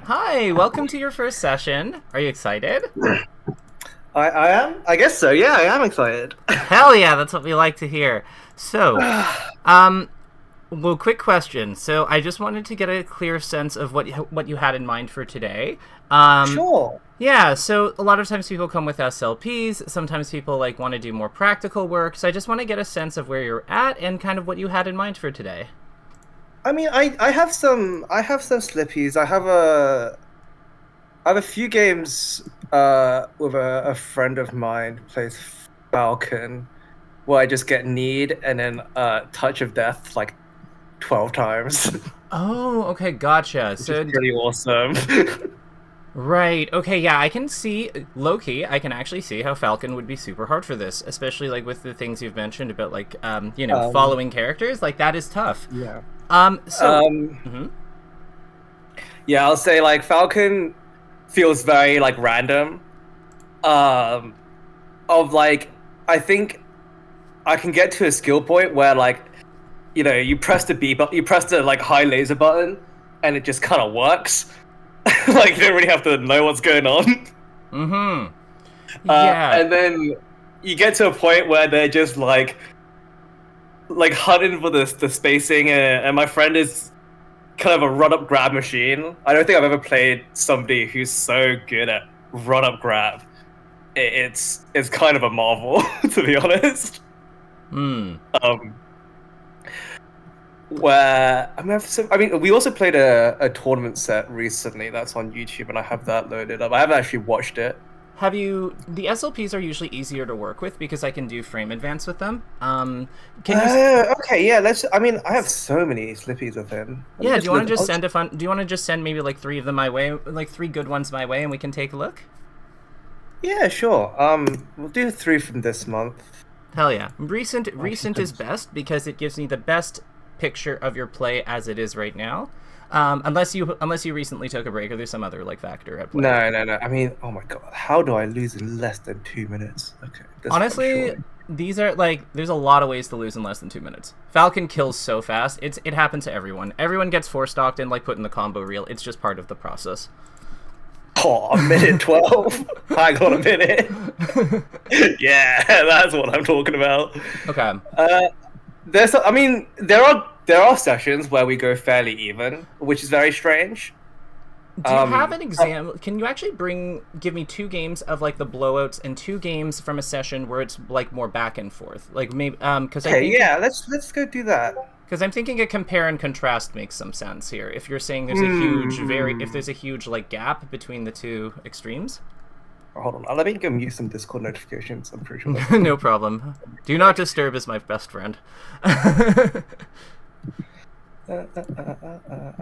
Hi, welcome to your first session. Are you excited? I am? I guess so, yeah, I am excited. Hell yeah, that's what we like to hear. So, well, quick question. So, I just wanted to get a clear sense of what you had in mind for today. Sure. Yeah, so a lot of times people come with SLPs. Sometimes people want to do more practical work. So I just want to get a sense of where you're at and kind of what you had in mind for today. I mean, I have some slippies. I have a few games with a friend of mine who plays Falcon, where I just get need and then touch of death like 12 times. Oh, okay, gotcha. Which is pretty awesome. Right. Okay. Yeah, I can see low key. I can actually see how Falcon would be super hard for this, especially with the things you've mentioned about following characters. That is tough. Yeah. Mhm. Yeah, I'll say Falcon feels very random. I think I can get to a skill point where you press the B button, you press the high laser button, and it just kind of works. You don't really have to know what's going on. Mm-hmm. Yeah. And then you get to a point where they're just hunting for the spacing, and my friend is kind of a run-up grab machine. I don't think I've ever played somebody who's so good at run-up grab. It's kind of a marvel, to be honest. Where we also played a tournament set recently that's on YouTube, and I have that loaded up. I haven't actually watched it. The SLPs are usually easier to work with because I can do frame advance with them. Okay, yeah. I have so many slippies with him. Yeah, do you want to just send maybe 3 of them my way, 3 good ones my way, and we can take a look? Yeah, sure. We'll do 3 from this month. Hell yeah. Recent is best because it gives me the best picture of your play as it is right now. Unless you recently took a break or there's some other factor at play. No. I mean, oh my god, how do I lose in less than 2 minutes? Okay. Honestly, these are there's a lot of ways to lose in less than 2 minutes. Falcon kills so fast. It happens to everyone. Everyone gets 4-stocked and put in the combo reel. It's just part of the process. Oh, a minute 12. I got a minute. Yeah, that's what I'm talking about. Okay. There are sessions where we go fairly even, which is very strange. Do you have an exam? Can you actually give me 2 games of the blowouts and 2 games from a session where it's more back and forth? Maybe because let's go do that. Because I'm thinking a compare and contrast makes some sense here. If you're saying there's a huge gap between the 2 extremes. Hold on, let me go mute some Discord notifications. I'm pretty sure. No problem. Do not disturb is my best friend. I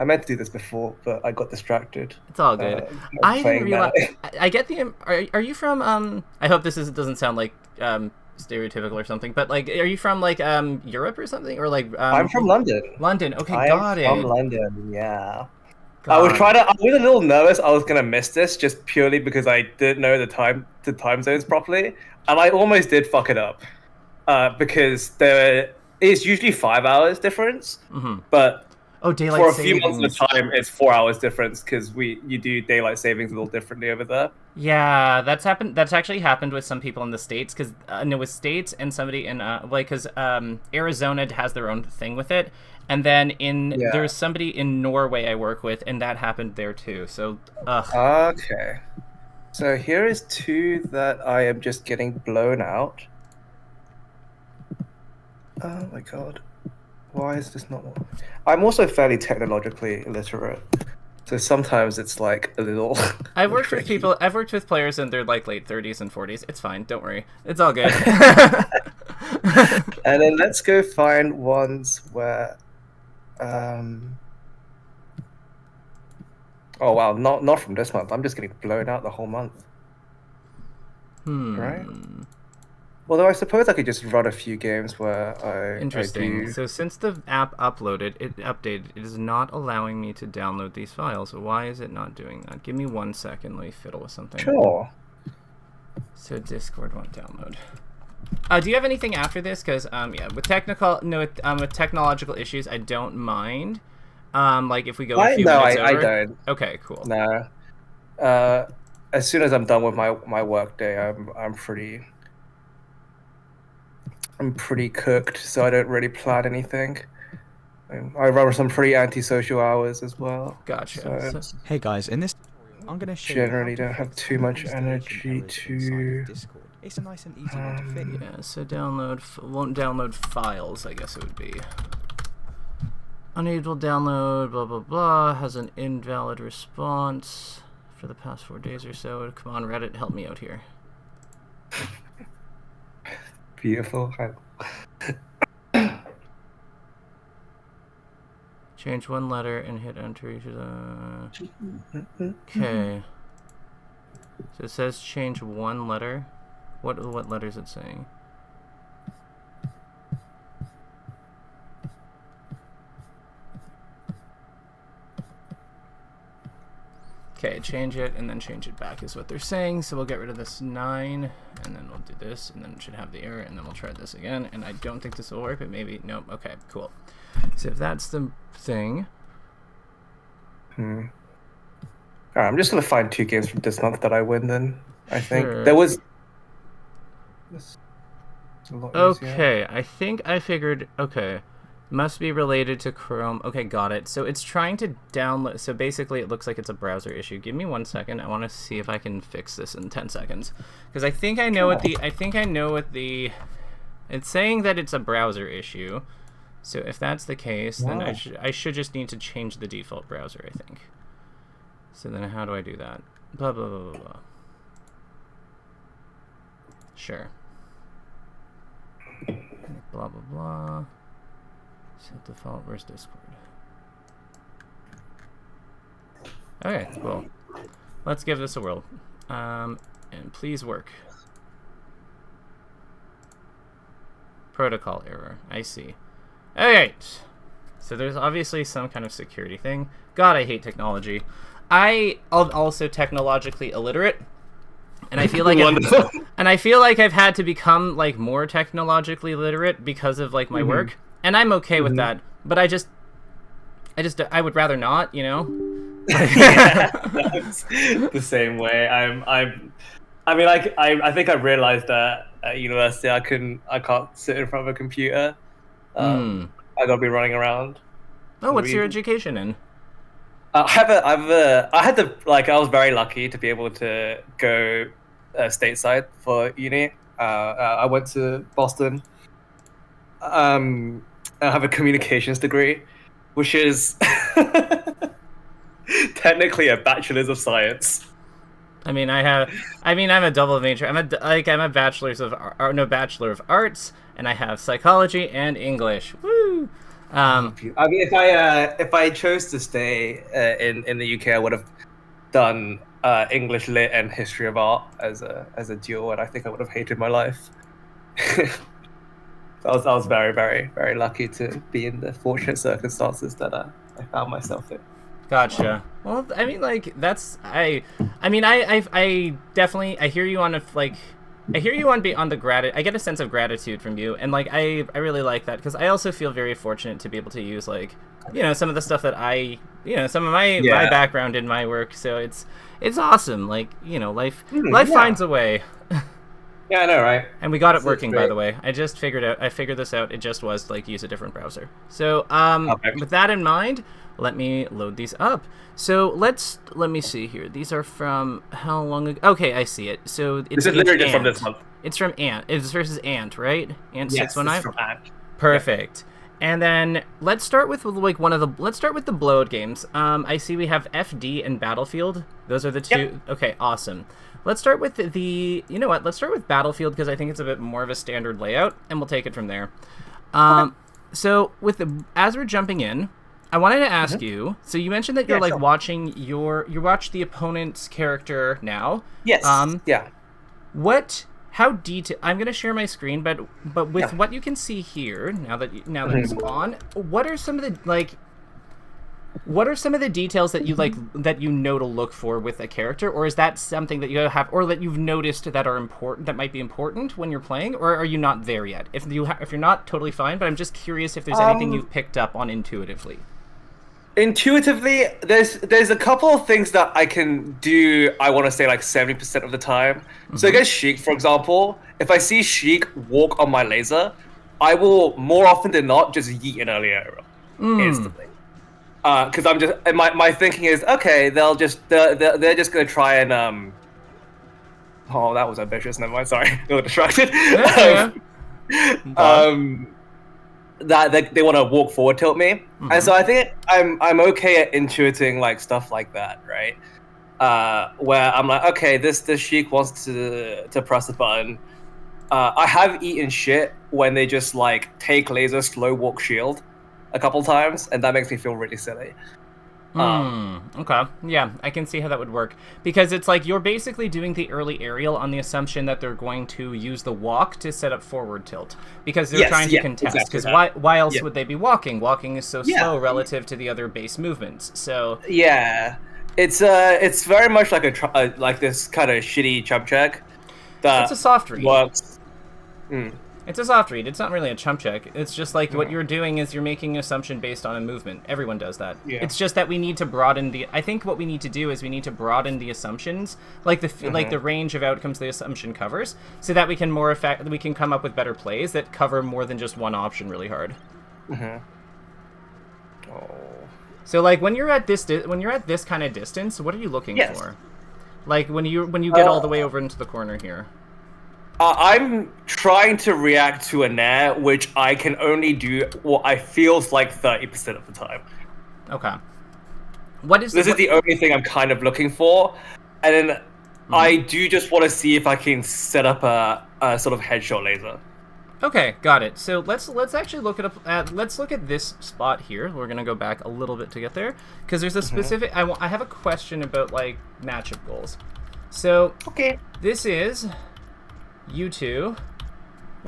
meant to do this before, but I got distracted. It's all good. I didn't realize. I get the. Are you from? I hope this doesn't sound stereotypical or something, but are you from Europe or something, or I'm from London. London. Okay, got it. I'm from London. Yeah. God. I was a little nervous I was gonna miss this just purely because I didn't know the time zones properly, and I almost did fuck it up, because there is usually 5 hours difference, but daylight for a savings. few months of the time it's 4 hours difference because you do daylight savings a little differently over there. Yeah, that's happened. That's actually happened with some people in the States because with States and somebody in because Arizona has their own thing with it. And then there's somebody in Norway I work with, and that happened there too. So, Okay. So here is 2 that I am just getting blown out. Oh my god. Why is this not working? I'm also fairly technologically illiterate. So sometimes it's a little I've worked with players in their late 30s and 40s. It's fine, don't worry. It's all good. And then let's go find ones where oh wow, not from this month. I'm just getting blown out the whole month. Right? Although I suppose I could just run a few games where I Interesting. So since the app updated, it is not allowing me to download these files. Why is it not doing that? Give me 1 second. Let me fiddle with something. Sure. So Discord won't download. Do you have anything after this? Because with technological issues, I don't mind Like if we go a few minutes over? I don't. Okay, cool. No. As soon as I'm done with my work day, I'm pretty cooked, so I don't really plan anything. I run some pretty antisocial hours as well. Gotcha. So hey guys, in this tutorial, I'm going to show generally you don't have too much energy to. Discord. It's a nice and easy one to fit. Yeah, so won't download files, I guess it would be. Unable to download, blah, blah, blah, has an invalid response for the past 4 days or so. Come on, Reddit, help me out here. Beautiful. Change one letter and hit enter. Okay. So it says change one letter. What letter is it saying? Okay, change it and then change it back is what they're saying. So we'll get rid of this 9 and then we'll do this and then it should have the error and then we'll try this again. And I don't think this will work, but maybe, nope. Okay, cool. So if that's the thing. Alright, I'm just going to find 2 games from this month that I win then, I think. Sure. There was... Okay, I think I figured, okay. Must be related to Chrome. Okay, got it. So it's trying to download. So basically, it looks like it's a browser issue. Give me 1 second. I want to see if I can fix this in 10 seconds, because I think I know what the. I think I know what the. It's saying that it's a browser issue. So if that's the case, then I should just need to change the default browser, I think. So then how do I do that? Blah blah blah blah blah. Sure. Blah blah blah. Set default. Where's Discord? Okay, cool. Let's give this a whirl. And please work. Protocol error. I see. Alright. So there's obviously some kind of security thing. God, I hate technology. I'm also technologically illiterate. And I feel like I've had to become like more technologically literate because of like my work. And I'm okay with that, but I would rather not, you know. Yeah, that's the same way. I think I realized that at university I can't sit in front of a computer. I gotta be running around. Oh, what's your education in? I was very lucky to be able to go stateside for uni. I went to Boston. I have a communications degree, which is technically a bachelor's of science. I'm a double major. I'm a bachelor of arts, and I have psychology and English. Woo! If I chose to stay in the UK, I would have done English lit and history of art as a dual, and I think I would have hated my life. I was very, very, very lucky to be in the fortunate circumstances that I found myself in. Gotcha. Well, I mean, like I definitely hear you on I get a sense of gratitude from you, and like I really like that, because I also feel very fortunate to be able to use like, you know, some of the stuff that some of my background in my work. So it's awesome. Like, you know, life finds a way. Yeah, I know, right? And we got it working, by the way. I figured this out. It just was like use a different browser. So with that in mind, let me load these up. So let me see here. These are from how long ago? Okay, I see it. So it's this is literally just from this month. It's from Ant. It's versus Ant, right? Ant 619. Yes, it's from Ant. Perfect. Yeah. And then let's start with like let's start with the blowout games. I see we have FD and Battlefield. Those are the two. Yep. Okay, awesome. Let's start with let's start with Battlefield, because I think it's a bit more of a standard layout, and we'll take it from there. So as we're jumping in, I wanted to ask you. So you mentioned that you're watching you watch the opponent's character now. Yes. Yeah. How detailed? I'm gonna share my screen, but with what you can see here now that it's on, what are some of the details that you that you know to look for with a character, or is that something that you have, or that you've noticed that are important, that might be important when you're playing, or are you not there yet? If you're not, totally fine. But I'm just curious if there's anything you've picked up on intuitively. Intuitively, there's a couple of things that I can do. I want to say like 70% of the time. So against Sheik, for example, if I see Sheik walk on my laser, I will more often than not just yeet an early arrow instantly. Because I'm just my thinking is okay. They're just gonna try and Oh, that was ambitious. Never mind. Sorry, I got distracted. That they want to walk forward tilt me, and so I think I'm okay at intuiting like stuff like that, right? Where I'm like, okay, this Sheik wants to press the button. I have eaten shit when they just like take laser, slow walk, shield a couple times, and that makes me feel really silly. Okay. Yeah, I can see how that would work. Because it's like you're basically doing the early aerial on the assumption that they're going to use the walk to set up forward tilt. Because they're trying to contest. Because why else would they be walking? Walking is so slow relative to the other base movements. So yeah, it's very much like like this kind of shitty chump check. It's a soft read. Works. It's a soft read. It's not really a chump check. It's just like what you're doing is you're making an assumption based on a movement. Everyone does that. Yeah. It's just that we need to broaden the... I think what we need to do is we need to broaden the assumptions, like the range of outcomes the assumption covers, so that we can we can come up with better plays that cover more than just one option really hard. So like when you're at this kind of distance, what are you looking for? Like when you get all the way over into the corner here. I'm trying to react to a nair, which I can only do what I feels like 30% of the time. Okay. This is the only thing I'm kind of looking for, and then I do just want to see if I can set up a sort of headshot laser. Okay, got it. So let's actually look let's look at this spot here. We're gonna go back a little bit to get there because there's a specific. I have a question about like matchup goals. So this is you two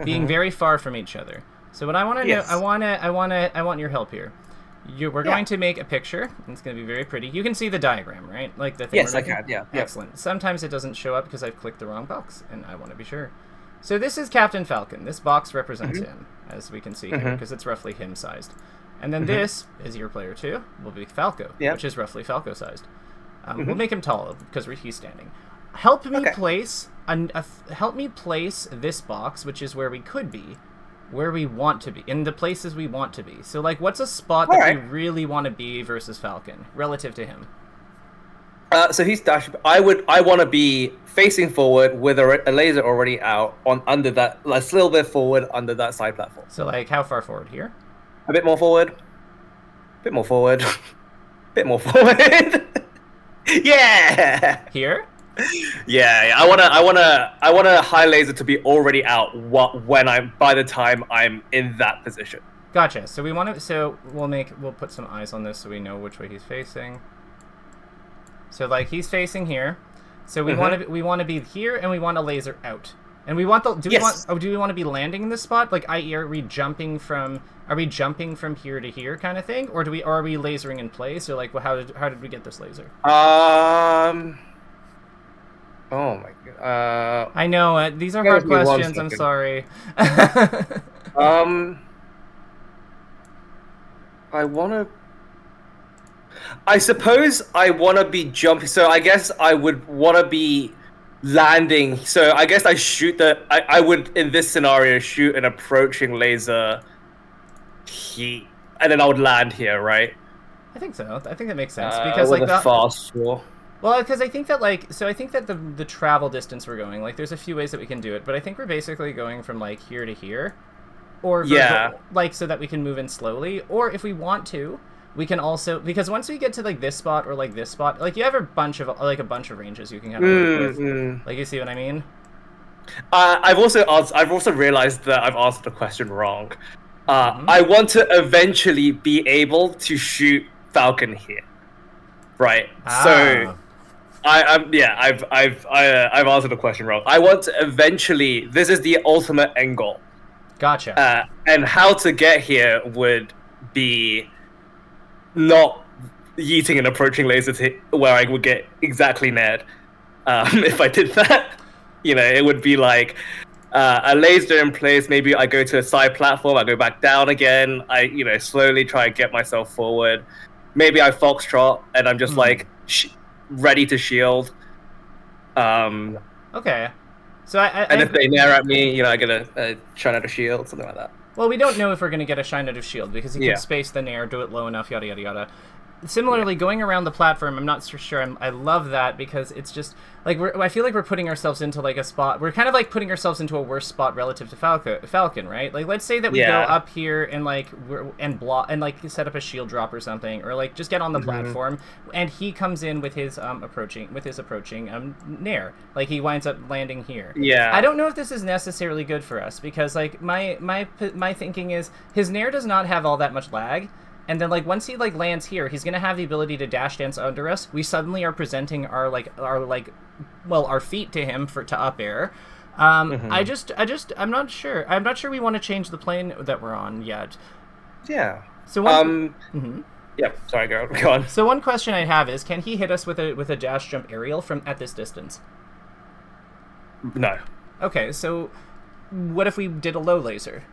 being very far from each other. So what I want to know, I want your help here. We're going to make a picture. It's going to be very pretty. You can see the diagram, right? Like the thing. Yes, I can. Yeah. Excellent. Sometimes it doesn't show up because I've clicked the wrong box, and I want to be sure. So this is Captain Falcon. This box represents him, as we can see here, because it's roughly him sized. And then this is your player 2. Will be Falco, which is roughly Falco sized. We'll make him tall because he's standing. Help me place help me place this box, which is where we could be, where we want to be, in the places we want to be. So, like, what's a spot that we really want to be versus Falcon relative to him? So he's dash. I want to be facing forward with a laser already out under that, like, a little bit forward under that side platform. So, like, how far forward here? A bit more forward. A bit more forward. A bit more forward. Yeah. Here. Yeah, I want a high laser to be already out by the time I'm in that position. Gotcha. So we want to. So we'll put some eyes on this so we know which way he's facing. So like he's facing here. So we want to be here, and we want a laser out. And we want do we want to be landing in this spot? Like, i.e., are we jumping from here to here kind of thing, or are we lasering in place? Or like, well, how did we get this laser? Oh my god. I know these are hard questions. I'm sorry. I suppose I want to be jumping. So I guess I would want to be landing. So I guess I would in this scenario shoot an approaching laser here, and then I would land here, right? I think so. I think that makes sense because like that fast for. Well, because I think that I think that the travel distance we're going, like, there's a few ways that we can do it, but I think we're basically going from like here to here, or like so that we can move in slowly, or if we want to, we can also, because once we get to like this spot or like this spot, like you have a bunch of ranges you can kind of work with. Like, you see what I mean? I've also realized that I've answered the question wrong. I want to eventually be able to shoot Falcon here, right? So. I've answered the question wrong. I want to eventually. This is the ultimate end goal. Gotcha. And how to get here would be not yeeting an approaching laser where I would get exactly nared. If I did that, it would be like a laser in place. Maybe I go to a side platform. I go back down again. I slowly try and get myself forward. maybe I foxtrot and I'm just like ready to shield. Okay. So and if they nair at me, you know, I get a shine out of shield, something like that. Well, we don't know if we're going to get a shine out of shield because he could space the nair, do it low enough, yada yada yada. Similarly, going around the platform, I'm not so sure. I love that because it's just like I feel like we're putting ourselves into like a spot. We're kind of like putting ourselves into a worse spot relative to Falcon, right? Like, let's say that we go up here and like block and like set up a shield drop or something, or like just get on the platform, and he comes in with his approaching nair. Like he winds up landing here. Yeah. I don't know if this is necessarily good for us because like my thinking is his nair does not have all that much lag. And then, like, once he, like, lands here, he's going to have the ability to dash dance under us. We suddenly are presenting our feet to him to up air. I'm not sure. I'm not sure we want to change the plane that we're on yet. Yeah. So yeah, sorry, go on. So one question I have is, can he hit us with a dash jump aerial from at this distance? No. Okay, so what if we did a low laser?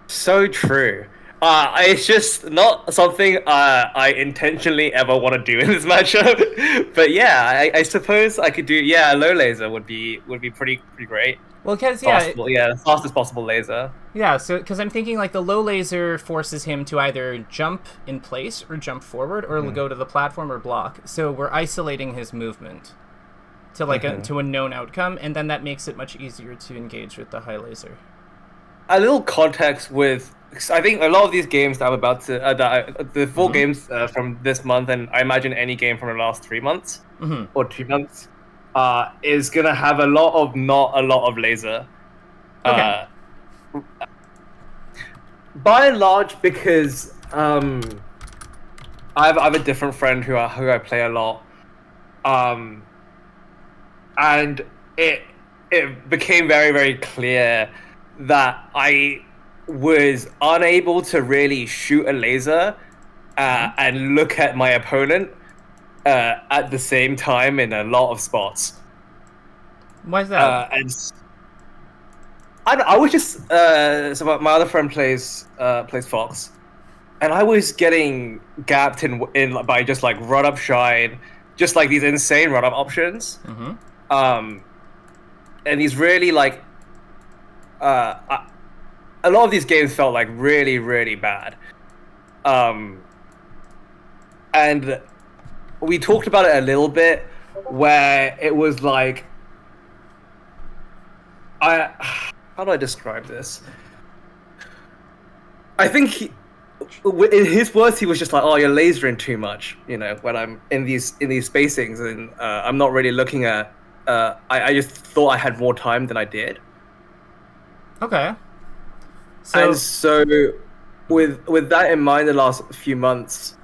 So true. It's just not something I intentionally ever want to do in this matchup. But yeah, I suppose I could do. Yeah, a low laser would be pretty great. Well, because the fastest possible laser. Yeah, so because I'm thinking like the low laser forces him to either jump in place or jump forward or go to the platform or block. So we're isolating his movement to like to a known outcome, and then that makes it much easier to engage with the high laser. A little context with, I think a lot of these games that I'm about to, the 4 games from this month, and I imagine any game from the last 3 months or 2 months, is gonna have not a lot of laser. Okay. By and large, because I have a different friend who I play a lot, and it became very, very clear that I was unable to really shoot a laser and look at my opponent at the same time in a lot of spots. Why is that? And I was just so my other friend plays Fox, and I was getting gapped in by just like run up shine, just like these insane run up options. And he's really like. A lot of these games felt like really, really bad. And we talked about it a little bit, where it was like, how do I describe this? I think in his words, he was just like, "Oh, you're lasering too much," you know, when I'm in these spacings, and I'm not really looking at. I just thought I had more time than I did. Okay. So with that in mind, the last few months,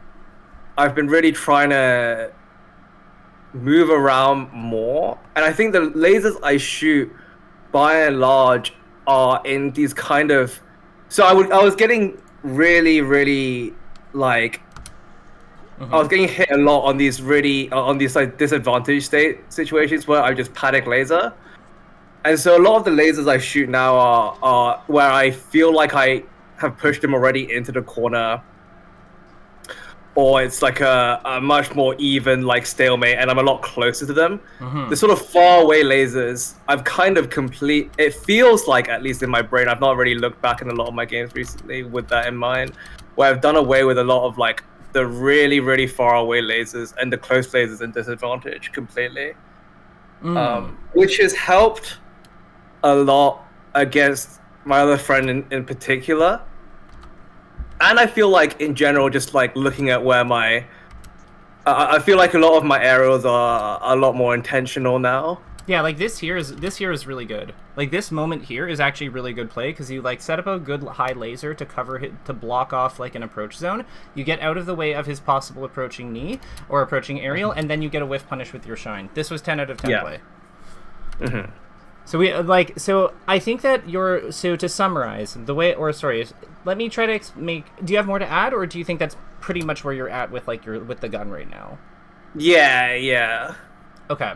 I've been really trying to move around more, and I think the lasers I shoot, by and large, are in these kind of. So I was getting really, really like. I was getting hit a lot on these like disadvantaged state situations where I just panic laser. And so a lot of the lasers I shoot now are where I feel like I have pushed them already into the corner, or it's like a much more even like stalemate, and I'm a lot closer to them. The sort of far away lasers, I've kind of it feels like, at least in my brain, I've not really looked back in a lot of my games recently with that in mind, where I've done away with a lot of like the really, really far away lasers and the close lasers in disadvantage completely, which has helped a lot against my other friend in particular. And I feel like in general, just like looking at where I feel like a lot of my aerials are a lot more intentional now. Yeah, like this here is really good. Like this moment here is actually really good play because you like set up a good high laser to to block off like an approach zone. You get out of the way of his possible approaching knee or approaching aerial, and then you get a whiff punish with your shine. This was 10 out of 10 play. So I think that to summarize the way, let me try to do you have more to add, or do you think that's pretty much where you're at with like with the gun right now? Yeah. Okay.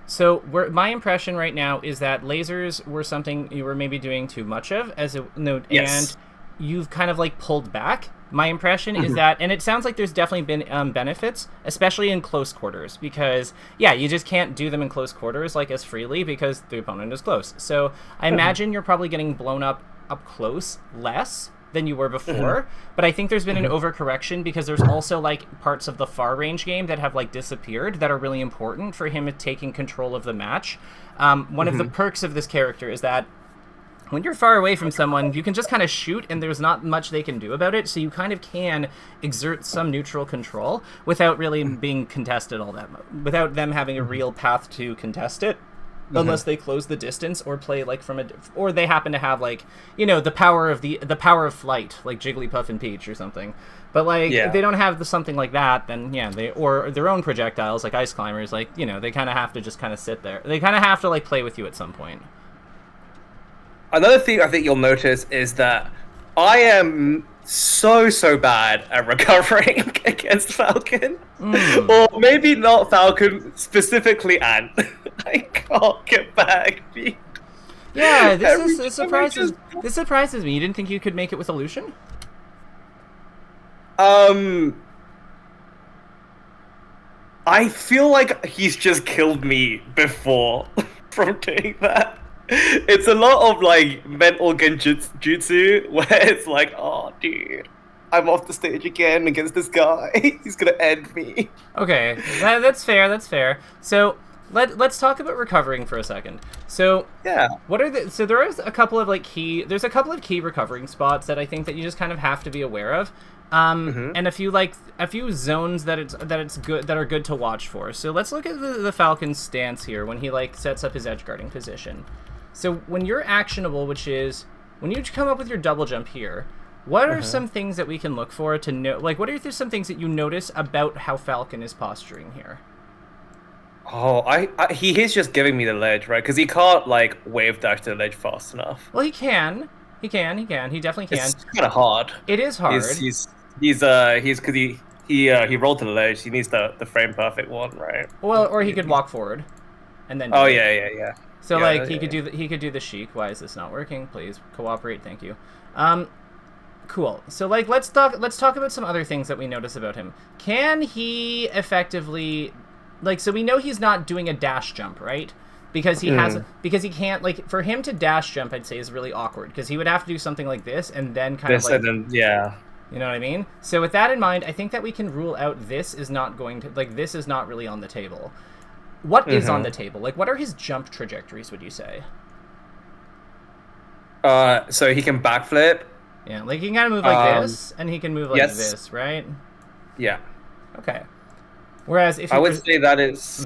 So my impression right now is that lasers were something you were maybe doing too much of and you've kind of like pulled back. My impression is that, and it sounds like there's definitely been benefits, especially in close quarters, because, yeah, you just can't do them in close quarters, like, as freely, because the opponent is close. So I imagine you're probably getting blown up close less than you were before, but I think there's been an overcorrection, because there's also, like, parts of the far range game that have, like, disappeared that are really important for him taking control of the match. One of the perks of this character is that when you're far away from someone, you can just kind of shoot, and there's not much they can do about it, so you kind of can exert some neutral control without really being contested all that much, without them having a real path to contest it, unless they close the distance or play like from or they happen to have like, you know, the power of flight, like Jigglypuff and Peach or something. But like if they don't have something like that, then or their own projectiles like Ice Climbers, like, you know, they kind of have to just kind of sit there. They kind of have to like play with you at some point. Another thing I think you'll notice is that I am so bad at recovering against Falcon. Or maybe not Falcon, specifically Ant. I can't get back. Yeah, this surprises me. You didn't think you could make it with Illusion? I feel like he's just killed me before from doing that. It's a lot of like mental genjutsu where it's like, oh dude, I'm off the stage again against this guy. He's gonna end me. Okay, that's fair. So let's talk about recovering for a second. So yeah, there is a couple of key recovering spots that I think that you just kind of have to be aware of. And a few zones that are good to watch for. So let's look at the Falcon's stance here when he like sets up his edge guarding position. So when you're actionable, which is when you come up with your double jump here, what are some things that we can look for to know? Like, what are some things that you notice about how Falcon is posturing here? Oh, he is just giving me the ledge, right? Because he can't like wave dash to the ledge fast enough. Well, he can. He definitely can. It's kind of hard. It is hard. He's because he rolled to the ledge. He needs the frame perfect one, right? Well, or he could walk forward, and then. Oh yeah. So he could do the Sheik. Why is this not working? Please cooperate. Thank you. Cool. So like let's talk about some other things that we notice about him. Can he effectively, like, so we know he's not doing a dash jump, right? Because he can't, like, for him to dash jump, I'd say is really awkward because he would have to do something like this and then you know what I mean? So with that in mind, I think that we can rule out this is not really on the table. What is on the table? Like, what are his jump trajectories, would you say? So he can backflip. Yeah, like he can kind of move like this, and he can move like this, right? Yeah. Okay. Whereas if I would say that is...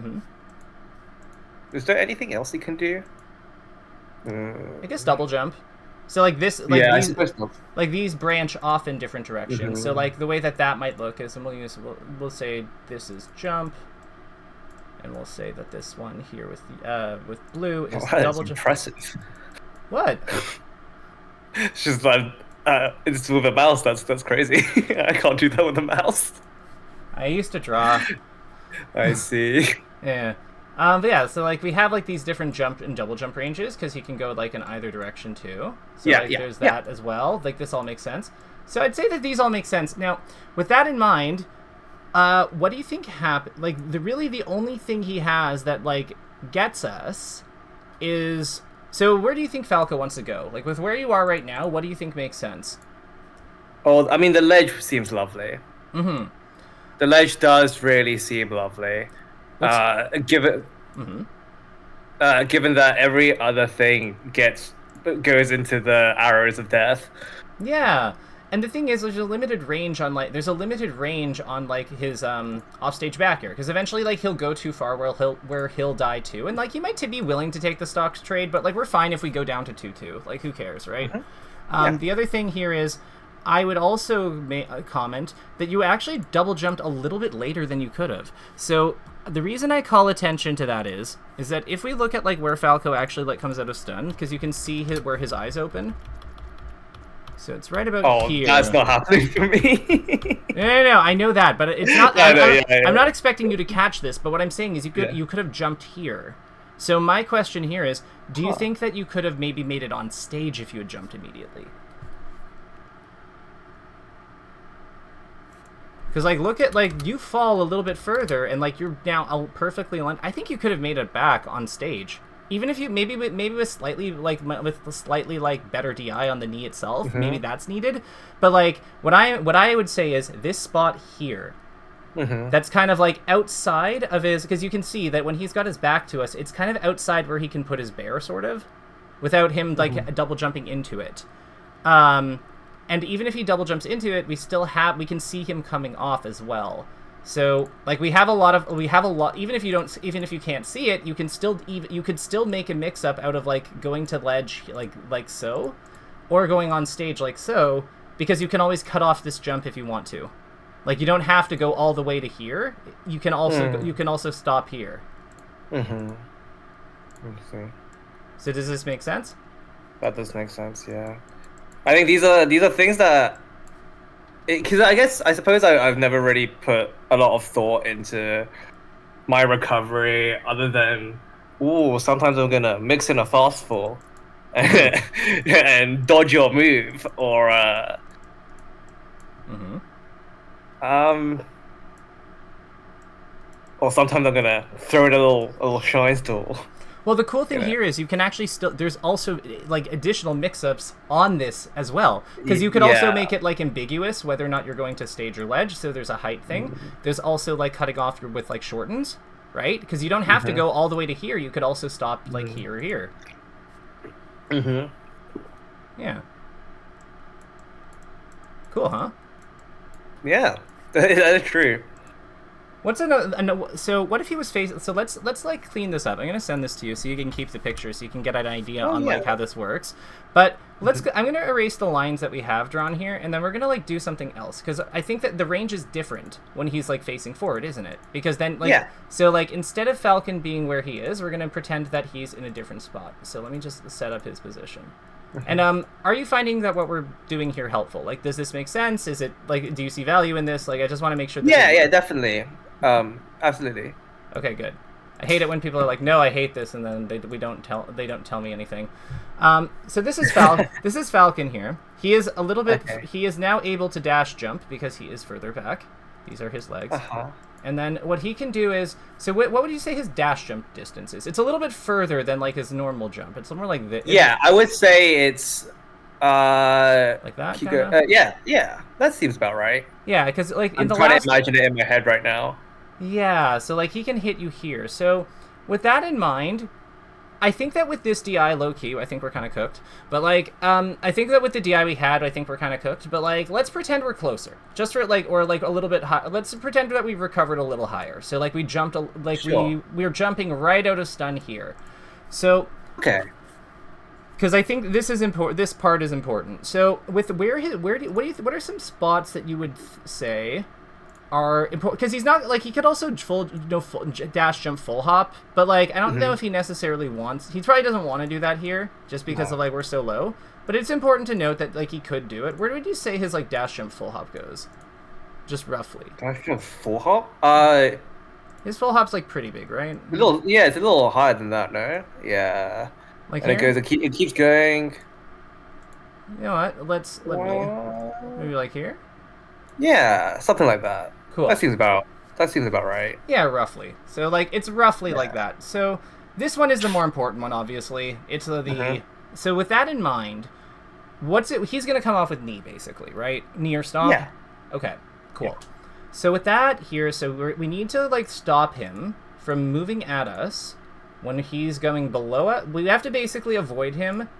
Is there anything else he can do? I guess double jump. So like this, these branch off in different directions. So like the way that might look is, and we'll say this is jump. And we'll say that this one here with blue is double jump. Impressive. What? It's just like it's with a mouse. That's crazy. I can't do that with a mouse. I used to draw. I see. Yeah. But yeah, so like we have like these different jump and double jump ranges because he can go like in either direction too. So there's that as well. Like this all makes sense. So I'd say that these all make sense. Now, with that in mind. What do you think happened? Like, the only thing he has that, like, gets us is... So, where do you think Falco wants to go? Like, with where you are right now, what do you think makes sense? Oh, I mean, the ledge seems lovely. The ledge does really seem lovely. Given that every other thing goes into the arrows of death. Yeah. And the thing is, there's a limited range on his offstage back air, because eventually like he'll go too far where he'll die too, and like he might be willing to take the stocks trade, but like we're fine if we go down to 2-2. Like who cares, right? The other thing here is, I would also comment that you actually double jumped a little bit later than you could have. So the reason I call attention to that is that if we look at like where Falco actually like comes out of stun, because you can see where his eyes open. So it's right about here. Oh, that's not happening for me. No, I know that, but it's not. I'm not expecting you to catch this, but what I'm saying is you could have jumped here. So my question here is, do you think that you could have maybe made it on stage if you had jumped immediately? Because, like, look at, like, you fall a little bit further, and, like, you're now perfectly aligned. I think you could have made it back on stage. Even if you, maybe with slightly, like, better DI on the knee itself, maybe that's needed. But, like, what I would say is this spot here, that's kind of, like, outside of his, because you can see that when he's got his back to us, it's kind of outside where he can put his bear, sort of, without him, like, double jumping into it. And even if he double jumps into it, we can see him coming off as well. So, like, we have a lot, even if you can't see it, you could still make a mix up out of, like, going to ledge like so, or going on stage like so, because you can always cut off this jump if you want to. Like, you don't have to go all the way to here. You can also stop here. Let's see. So does this make sense? That does make sense, yeah. I think these are things that, because I suppose I've never really put a lot of thought into my recovery other than, sometimes I'm gonna mix in a fast fall and dodge your move, or or sometimes I'm gonna throw in a little shine stall. Well, the cool thing here is you can actually there's also, like, additional mix-ups on this as well. Because you could also make it, like, ambiguous whether or not you're going to stage or ledge, so there's a height thing. There's also, like, cutting off with, like, shortens, right? Because you don't have to go all the way to here. You could also stop, like, here or here. Yeah. Cool, huh? Yeah, that is true. What's another? So what if he was facing? So let's like clean this up. I'm gonna send this to you so you can keep the picture, so you can get an idea on like how this works. But I'm gonna erase the lines that we have drawn here, and then we're gonna like do something else, because I think that the range is different when he's like facing forward, isn't it? Because then so like instead of Falcon being where he is, we're gonna pretend that he's in a different spot. So let me just set up his position. And are you finding that what we're doing here helpful? Like, does this make sense? Is it like, do you see value in this? Like, I just want to make sure. Yeah, definitely. Absolutely. Okay, good. I hate it when people are like, "No, I hate this," and then they don't tell me anything. So this is this is Falcon here. He is a little bit. Okay. He is now able to dash jump because he is further back. These are his legs. And then what he can do is, so what would you say his dash jump distance is? It's a little bit further than like his normal jump. It's more like this. Yeah, I would say it's like that. Yeah, that seems about right. Yeah, because like I'm trying to imagine it in my head right now. Yeah, so like he can hit you here. So with that in mind, I think that with this DI low key, I think we're kind of cooked. But like, I think that with the DI we had, I think we're kind of cooked. But like, let's pretend we're closer, just for like, or like a little bit high. Let's pretend that we've recovered a little higher. So like we jumped, we're jumping right out of stun here. So okay, because I think this is important. This part is important. So with what are some spots that you would say are important? Because he's not like, he could also dash jump full hop, but like I don't know if he necessarily wants. He probably doesn't want to do that here, just because of like we're so low. But it's important to note that like he could do it. Where would you say his like dash jump full hop goes? Just roughly. Dash jump full hop? His full hop's like pretty big, right? It's a little higher than that, no? Yeah. Like and here? it keeps going. You know what? Let me maybe like here. Yeah, something like that. Cool. That seems about right. Yeah, roughly. So like it's roughly like that. So this one is the more important one, obviously. It's the so with that in mind, he's gonna come off with knee basically, right? Knee or stomp? Yeah. Okay, cool. Yeah. So with that here, so we need to like stop him from moving at us when he's going below it. We have to basically avoid him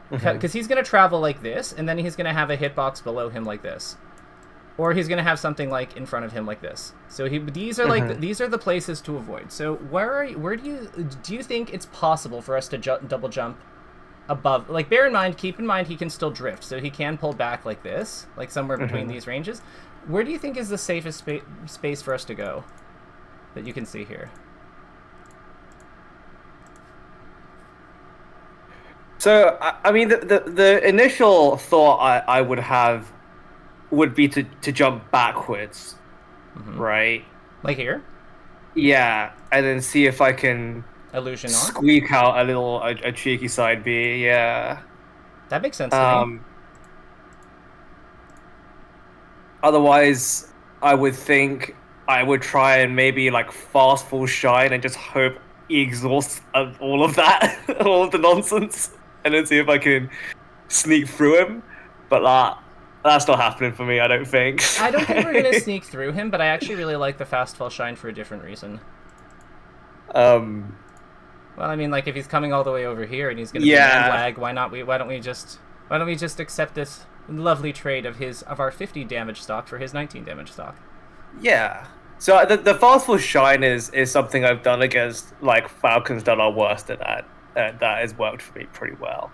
because he's gonna travel like this, and then he's gonna have a hitbox below him like this. Or he's gonna have something like in front of him like this. So these are like these are the places to avoid. So where do you think it's possible for us to double jump above? Like, keep in mind he can still drift, so he can pull back like this, like somewhere between these ranges. Where do you think is the safest space for us to go that you can see here? So I mean, the initial thought I would have would be to jump backwards, right? Like here? Yeah, and then see if I can illusion on, squeak out a cheeky side B. Yeah, that makes sense to me. Otherwise, I would think I would try and maybe like fast full shine and just hope he exhausts all of that, all of the nonsense, and then see if I can sneak through him. But that's not happening for me, I don't think. I don't think we're going to sneak through him, but I actually really like the fast fall shine for a different reason. Well, I mean, like if he's coming all the way over here and he's going to lag, why don't we just accept this lovely trade of our 50 damage stock for his 19 damage stock? Yeah. So the fast full shine is something I've done against like Falcons that are worse at that. That has worked for me pretty well.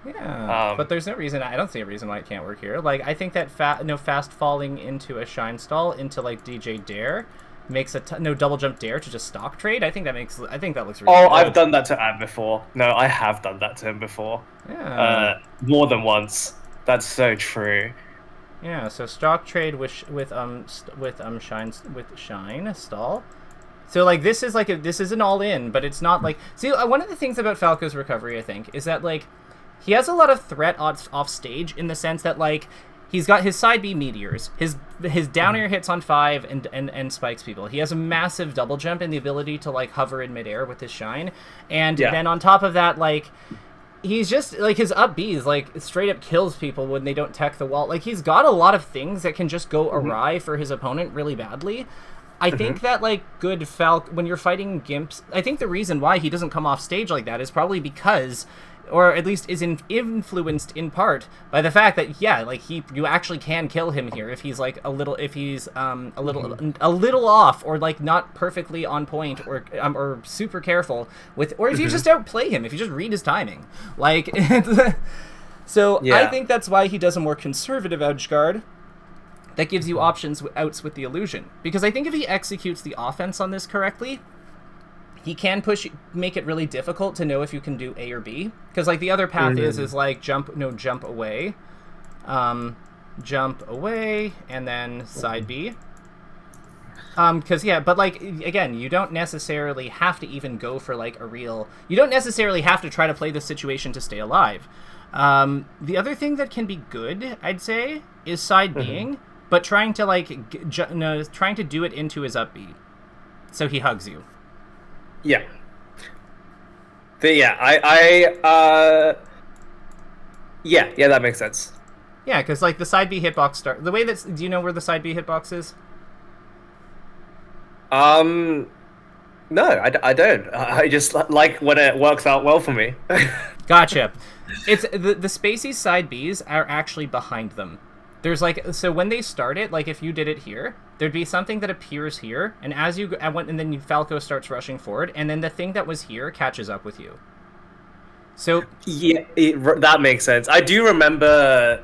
Yeah, but there's no reason. I don't see a reason why it can't work here. Like I think that fast falling into a shine stall into like DJ Dare makes no double jump dare to just stock trade. I think that looks really good. I've done that to Ab before. No, I have done that to him before. Yeah. More than once. That's so true. Yeah, so stock trade with shine stall. So like this is an all in, but it's not like one of the things about Falco's recovery I think is that like he has a lot of threat off stage in the sense that like he's got his side B meteors, his down air hits on 5 and spikes people. He has a massive double jump and the ability to like hover in midair with his shine, and then on top of that like he's just like his up B's like straight up kills people when they don't tech the wall. Like he's got a lot of things that can just go awry for his opponent really badly. I think that like good when you're fighting Gimps, I think the reason why he doesn't come off stage like that is probably because, or at least is influenced in part by the fact that you actually can kill him here if he's like a little off or like not perfectly on point or super careful with, or if you just outplay him, if you just read his timing, like so I think that's why he does a more conservative edge guard that gives you options outs with the illusion, because I think if he executes the offense on this correctly, he can make it really difficult to know if you can do A or B, because like the other path is like jump away, and then side B. But like again, you don't necessarily have to even go for like you don't necessarily have to try to play the situation to stay alive. The other thing that can be good, I'd say, is side Bing, but trying to like trying to do it into his up B, so he hugs you. Yeah. But yeah, that makes sense. Yeah, because like the side B hitbox the way that's, do you know where the side B hitbox is? No, I don't. I just like when it works out well for me. Gotcha. It's the Spacey's side Bs are actually behind them. There's like, so when they start it, like if you did it here, there'd be something that appears here, and as you and then Falco starts rushing forward, and then the thing that was here catches up with you. So yeah, that makes sense. I do remember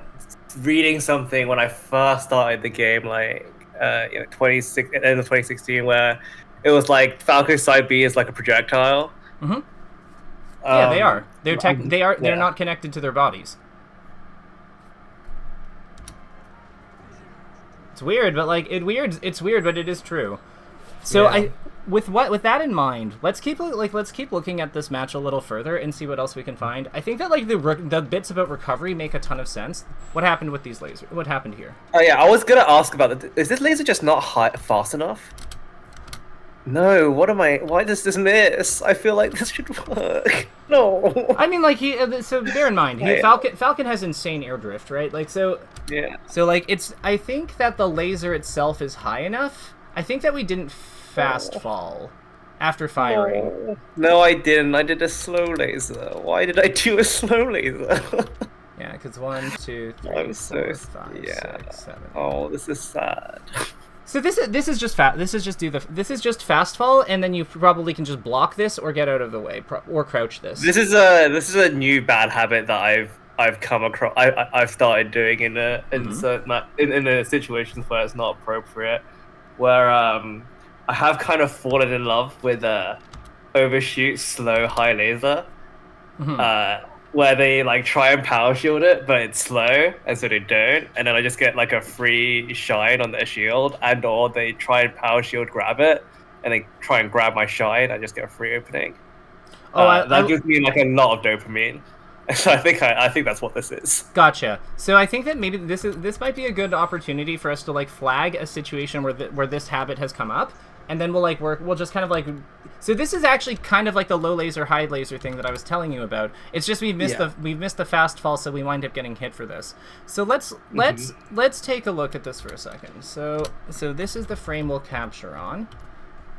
reading something when I first started the game, like end of 2016, where it was like Falco's side B is like a projectile. Yeah, they are. They're not connected to their bodies. It's weird, but like it's weird, but it is true. So with that in mind, let's keep looking at this match a little further and see what else we can find. I think that like the bits about recovery make a ton of sense. What happened with these lasers? What happened here? Oh yeah, I was gonna ask about that. Is this laser just not fast enough? No, why does this miss? I feel like this should work. No. I mean, like so bear in mind, Falcon has insane air drift, right? Like so. Yeah. So like I think that the laser itself is high enough. I think that we didn't fast fall after firing. No, I didn't. I did a slow laser. Why did I do a slow laser? Yeah, because 1, 2, 3, 4, 5, 6, 7. Oh, this is sad. So this is just fast fall, and then you probably can just block this or get out of the way or crouch this. This is a new bad habit that I've come across. I've started doing in certain situations where it's not appropriate, where I have kind of fallen in love with overshoot slow high laser, where they like try and power shield it, but it's slow, and so they don't, and then I just get like a free shine on their shield, and or they try and power shield grab it, and they try and grab my shine, I just get a free opening. That gives me like a lot of dopamine. So I think that's what this is. Gotcha. So I think that maybe this might be a good opportunity for us to like flag a situation where this habit has come up, and then we'll just kind of like. So this is actually kind of like the low laser, high laser thing that I was telling you about. It's just we've missed the fast fall, so we wind up getting hit for this. So let's take a look at this for a second. So this is the frame we'll capture on.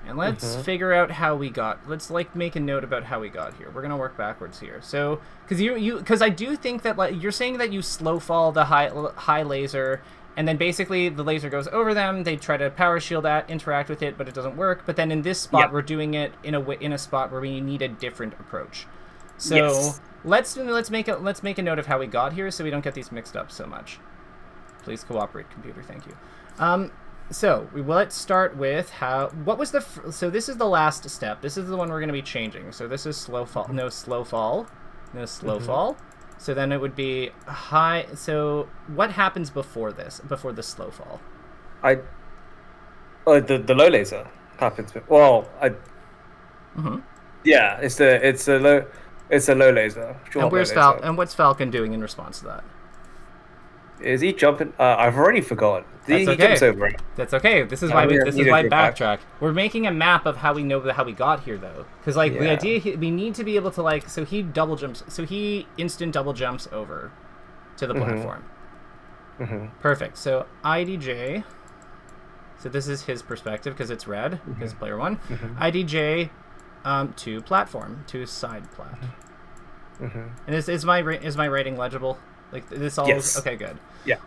And let's figure out how we got. Let's like make a note about how we got here. We're gonna work backwards here. So, because I do think that like you're saying that you slow fall the high laser, and then basically the laser goes over them. They try to power shield interact with it, but it doesn't work. But then in this spot, we're doing it in a spot where we need a different approach. So let's make a note of how we got here, so we don't get these mixed up so much. Please cooperate, computer. Thank you. So let's start with so this is the last step. This is the one we're going to be changing. So this is slow fall, no slow fall. So then it would be high. So what happens before the slow fall? The low laser happens. Well, yeah, it's a low laser. And what's Falcon doing in response to that? Is he jumping? I've already forgotten. He jumps over it. That's okay. This is why backtrack. We're making a map of how we know how we got here, though, because the idea we need to be able to so he double jumps. So he instant double jumps over to the platform. Perfect. So IDJ. So this is his perspective because it's red because player 1. IDJ to platform to side plat. And is my writing legible? Like this all okay, good. Yeah.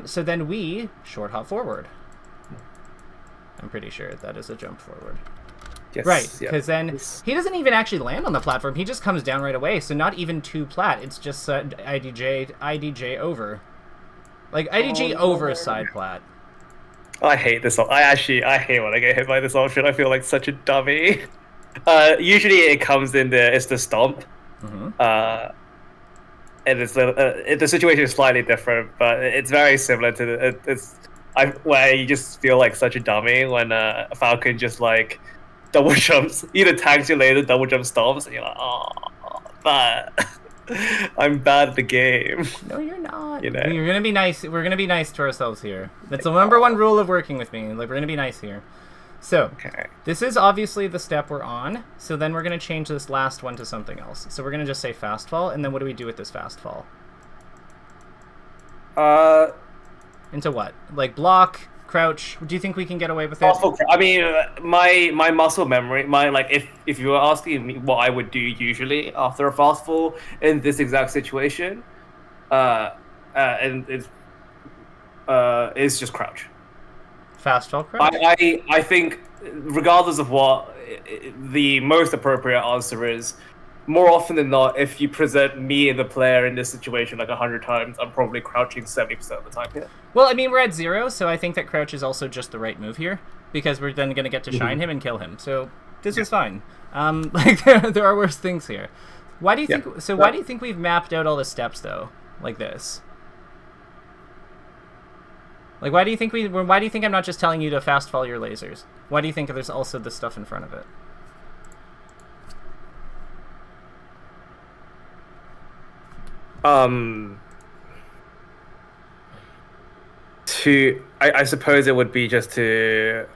So then we short hop forward. I'm pretty sure that is a jump forward. Yes. Right, because then he doesn't even actually land on the platform. He just comes down right away. So not even to plat. It's just IDJ over. Like IDJ over side plat. I hate this. I hate when I get hit by this option. I feel like such a dummy. Usually it comes in it's the stomp. And the situation is slightly different, but it's very similar to where you just feel like such a dummy when a Falcon just like double jumps, either tags you later, double jump stomps, and you're like, oh, but I'm bad at the game. No, you're not. You know? You're gonna be nice. We're gonna be nice to ourselves here. That's the number one rule of working with me. Like we're gonna be nice here. So, this is obviously the step we're on, so then we're going to change this last one to something else. So we're going to just say fast fall, and then what do we do with this fast fall? Into what? Like block, crouch? Do you think we can get away with it? I mean, my muscle memory, if you were asking me what I would do usually after a fast fall in this exact situation, and it's just crouch. Fast fall crouch? I think, regardless of what the most appropriate answer is, more often than not, if you present me and the player in this situation like 100 times, I'm probably crouching 70% of the time. Yeah. Well, I mean, we're at 0, so I think that crouch is also just the right move here, because we're then going to get to shine him and kill him. So this is fine. There are worse things here. Why do you think? So why do you think we've mapped out all the steps though, like this? Like, why do you think I'm not just telling you to fast fall your lasers? Why do you think there's also this stuff in front of it? I suppose it would be just to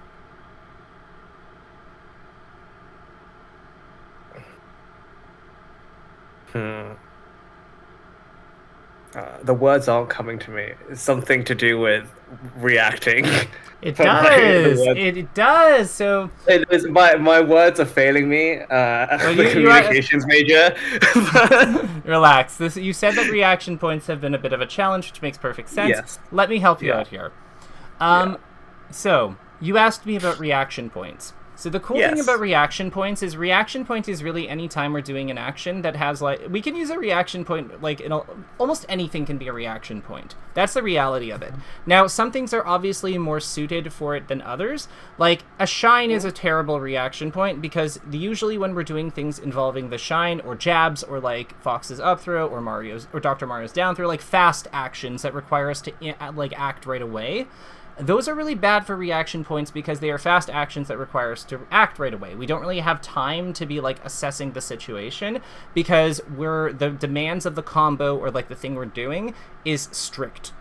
the words aren't coming to me. It's something to do with reacting. It does. It does. So my words are failing me. The communications major. Relax. You said that reaction points have been a bit of a challenge, which makes perfect sense. Yes. Let me help you out here. So you asked me about reaction points. So the cool thing about reaction points is really any time we're doing an action that has we can use a reaction point almost anything can be a reaction point. That's the reality of it. Now some things are obviously more suited for it than others. Like a shine is a terrible reaction point because usually when we're doing things involving the shine or jabs or like Fox's up throw or Dr. Mario's down throw, like fast actions that require us to act right away. those are really bad for reaction points because they are fast actions that require us to act right away. We don't really have time to be like assessing the situation because the demands of the combo or like the thing we're doing is strict.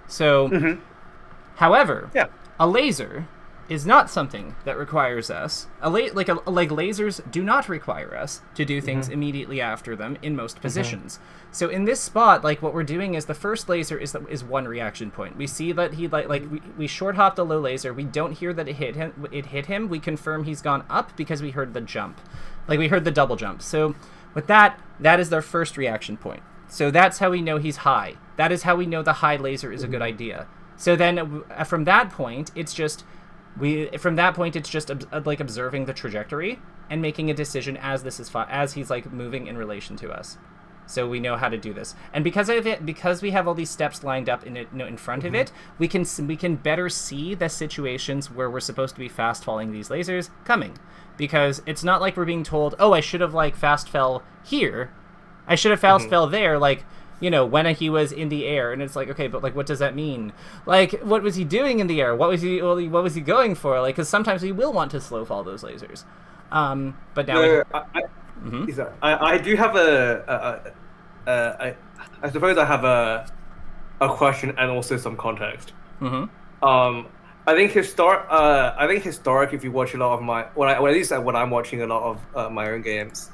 So, however, a laser is not something that requires us. Like lasers do not require us to do things immediately after them in most positions. So in this spot, like what we're doing is the first laser is one reaction point. We see that he we short hopped the low laser. We don't hear that it hit him. We confirm he's gone up because we heard the jump, like we heard the double jump. So with that is their first reaction point. So that's how we know he's high. That is how we know the high laser is a good idea. So then from that point, it's just like observing the trajectory and making a decision as he's like moving in relation to us. So we know how to do this. And because we have all these steps lined up in front of it, we can better see the situations where we're supposed to be fast falling these lasers coming. Because it's not like we're being told, oh, I should have like fast fell here. I should have fast fell there, like, you know, when he was in the air, and it's like, okay, but like, what does that mean? Like, what was he doing in the air? What was he going for? Like, because sometimes we will want to slow fall those lasers. But now I do have I suppose I have a question and also some context. I think historic. If you watch a lot of when I'm watching a lot of my own games,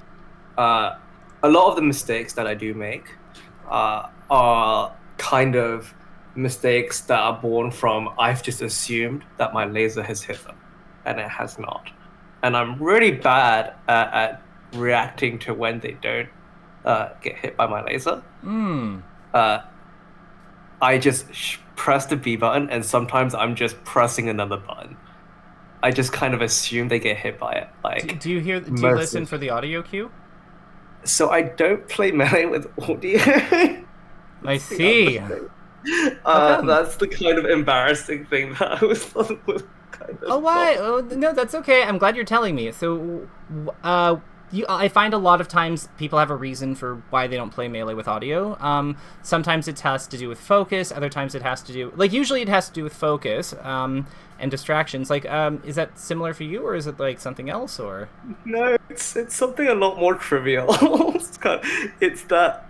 a lot of the mistakes that I do make are kind of mistakes that are born from I've just assumed that my laser has hit them, and it has not. And I'm really bad at reacting to when they don't get hit by my laser. I just press the B button, and sometimes I'm just pressing another button. I just kind of assume they get hit by it. Like, do you listen for the audio cue? So I don't play Melee with audio. I see. That's the kind of embarrassing thing that I was kind of. Oh, why? Oh, no, that's okay. I'm glad you're telling me. So, I find a lot of times people have a reason for why they don't play Melee with audio. Sometimes it has to do with focus. Other times it has to do, like, usually it has to do with focus and distractions. Like, is that similar for you, or is it like something else, or? No, it's something a lot more trivial. It's that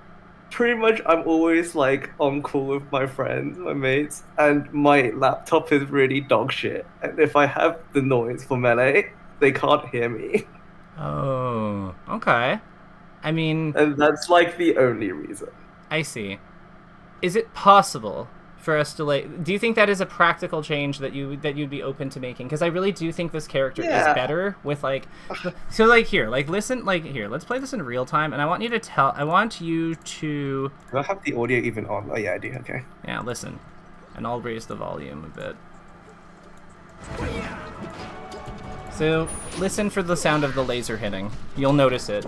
pretty much I'm always like on call with my friends, my mates, and my laptop is really dog shit. And if I have the noise for Melee, they can't hear me. Oh, okay. I mean... And that's like the only reason. I see. Is it possible for us to like... Do you think that is a practical change that you'd be open to making? Because I really do think this character is better with like... So like here, like listen, like here, let's play this in real time, and I want you to Do I have the audio even on? Oh yeah, I do, okay. Yeah, listen. And I'll raise the volume a bit. So, listen for the sound of the laser hitting. You'll notice it.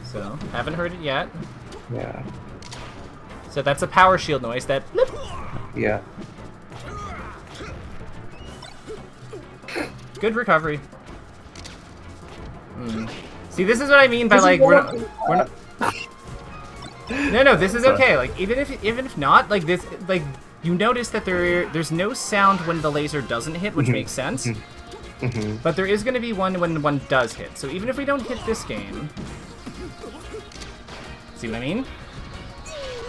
So, haven't heard it yet. Yeah. So that's a power shield noise, that blip. Yeah. Good recovery. See, this is what I mean by like, we're not... No, this is okay. Like, even if not, like this, like... You notice that there's no sound when the laser doesn't hit, which makes sense. But there is going to be one when one does hit. So even if we don't hit this game... See what I mean?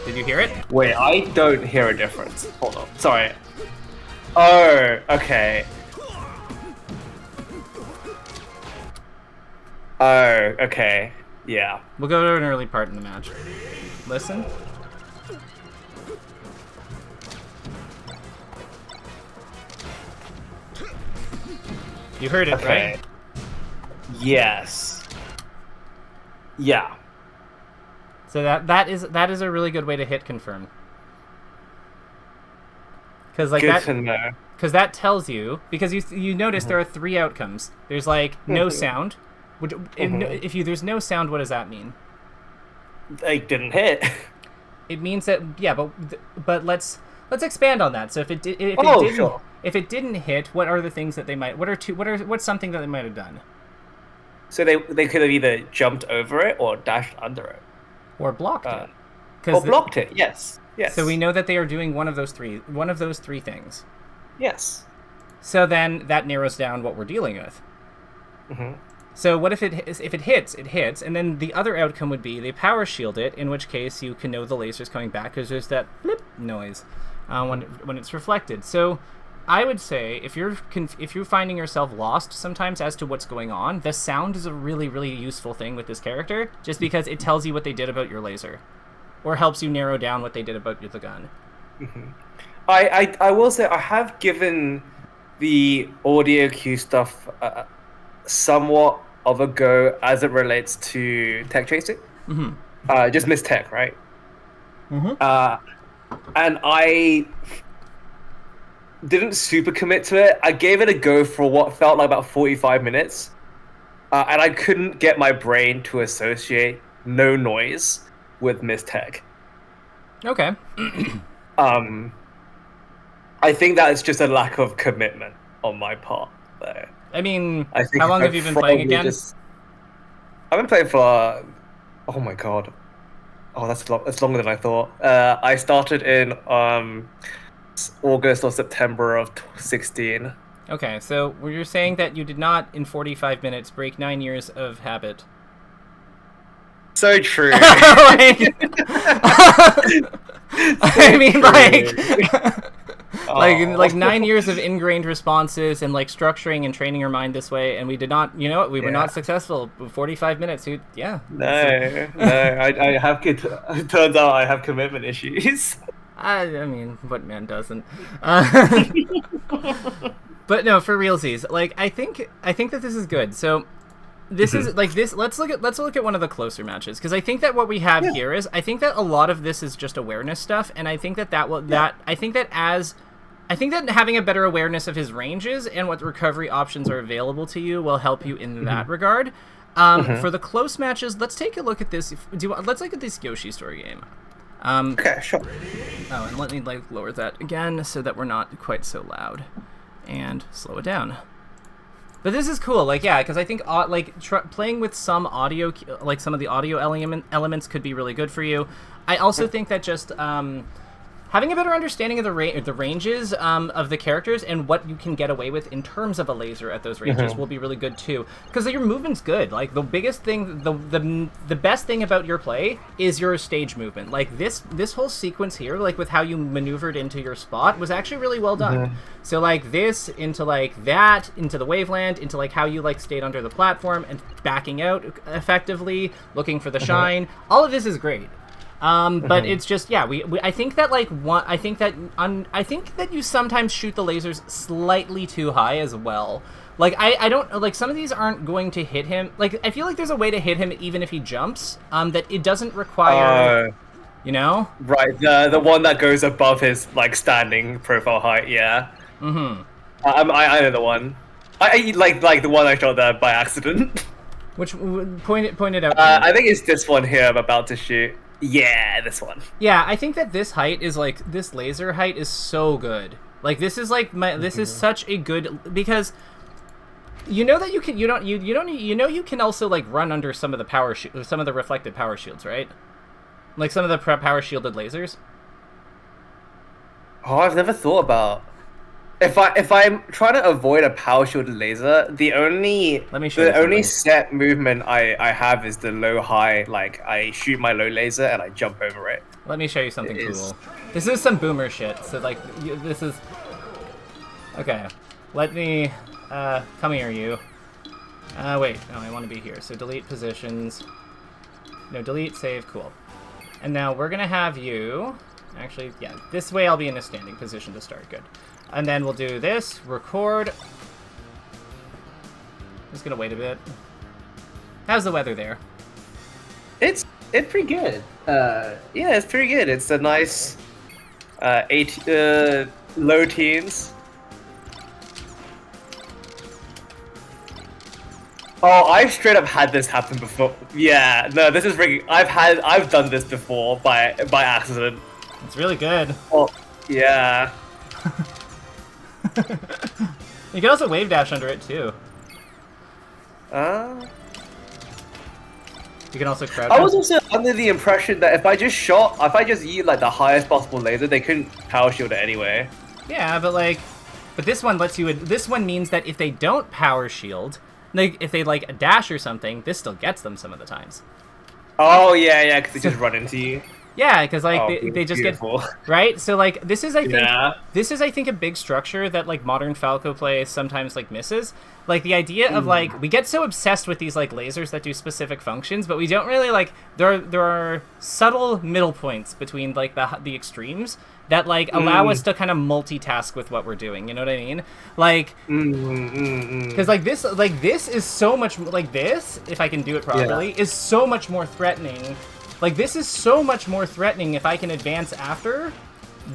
Did you hear it? Wait, I don't hear a difference. Hold on. Sorry. Oh, okay. Oh, okay. Yeah. We'll go to an early part in the match. Listen. You heard it, right? Yes. Yeah. So that is a really good way to hit confirm. Because like good to know. Because that tells you, because you notice there are three outcomes. There's like no sound. Which if there's no sound, what does that mean? They didn't hit. It means that but let's expand on that. So if it didn't hit, what are the things that they might? What's something that they might have done? So they could have either jumped over it or dashed under it, or blocked it. Or blocked it. Yes. Yes. So we know that they are doing one of those three things. Yes. So then that narrows down what we're dealing with. Mm-hmm. So what if it hits, and then the other outcome would be they power shield it, in which case you can know the laser's coming back because there's that blip noise when it's reflected. So I would say if you're finding yourself lost sometimes as to what's going on, the sound is a really, really useful thing with this character, just because it tells you what they did about your laser, or helps you narrow down what they did about the gun. Mm-hmm. I will say I have given the audio cue stuff somewhat of a go as it relates to tech chasing. Mm-hmm. Just miss tech, right? Mm-hmm. And I didn't super commit to it. I gave it a go for what felt like about 45 minutes. And I couldn't get my brain to associate no noise with miss tech. Okay. I think that is just a lack of commitment on my part there. I mean, I think how long have you been playing again? I've been playing for, oh my god, that's longer than I thought. I started in August or September of 16. Okay, so you're saying that you did not, in 45 minutes, break 9 years of habit. So true. I mean, like 9 years of ingrained responses and like structuring and training your mind this way, and we did not, we were not successful. 45 minutes, yeah. No, I have it turns out I have commitment issues. I mean, what man doesn't? But no, for realsies, like I think that this is good. So this is like this. Let's look at one of the closer matches, because I think that what we have here is, I think that a lot of this is just awareness stuff, and I think that I think that having a better awareness of his ranges and what recovery options are available to you will help you in that regard. For the close matches, let's take a look at this. Let's look at this Yoshi story game. Okay, sure. Oh, and let me lower that again so that we're not quite so loud, and slow it down. But this is cool, because I think playing with some audio, some of the audio elements could be really good for you. I also think that just having a better understanding of the ranges of the characters and what you can get away with in terms of a laser at those ranges will be really good too. Because your movement's good. Like the biggest thing, the best thing about your play is your stage movement. Like this whole sequence here, like with how you maneuvered into your spot, was actually really well done. So like this into like that, into the waveland, into like how you like stayed under the platform and backing out effectively, looking for the shine. All of this is great. But it's just, I think that I think that you sometimes shoot the lasers slightly too high as well. Like I don't like, some of these aren't going to hit him. Like I feel like there's a way to hit him even if he jumps. That it doesn't require, Right, the one that goes above his like standing profile height. Yeah. I know the one. I like the one I shot there by accident. Which pointed out. I think it's this one here I'm about to shoot. Yeah, this one. Yeah, I think that this height is this laser height is so good. Like this is this is such a good, because that you can you can also like run under some of the some of the reflected power shields, right? Like some of the power shielded lasers. Oh, I've never thought about. If I'm trying to avoid a power shielded laser, the only set movement I have is the low high. Like I shoot my low laser and I jump over it. Let me show you something cool. This is some boomer shit. So like this is okay. Let me come here, you. Wait, no, I want to be here. So delete positions. No, delete, save, cool. And now we're gonna have you. Actually, yeah, this way I'll be in a standing position to start. Good. And then we'll do this, record. Just gonna wait a bit. How's the weather there? It's pretty good. Yeah, it's pretty good. It's a nice low teens. Oh, I've straight up had this happen before. Yeah, no, this is freaking. I've done this before by accident. It's really good. Oh, yeah. You can also wave dash under it too. You can also crouch. I was also under the impression that if I just yeet like the highest possible laser, they couldn't power shield it anyway. Yeah, but this one lets you. This one means that if they don't power shield, like if they like a dash or something, this still gets them some of the times. Oh yeah, because they just run into you. Yeah, because like they just beautiful. get right. So like this is I think a big structure that like modern Falco play sometimes like misses. Like the idea of like we get so obsessed with these like lasers that do specific functions, but we don't really like there are subtle middle points between like the extremes that like allow us to kind of multitask with what we're doing. You know what I mean? Like because like this is so much like this, if I can do it properly, is so much more threatening. Like, this is so much more threatening if I can advance after.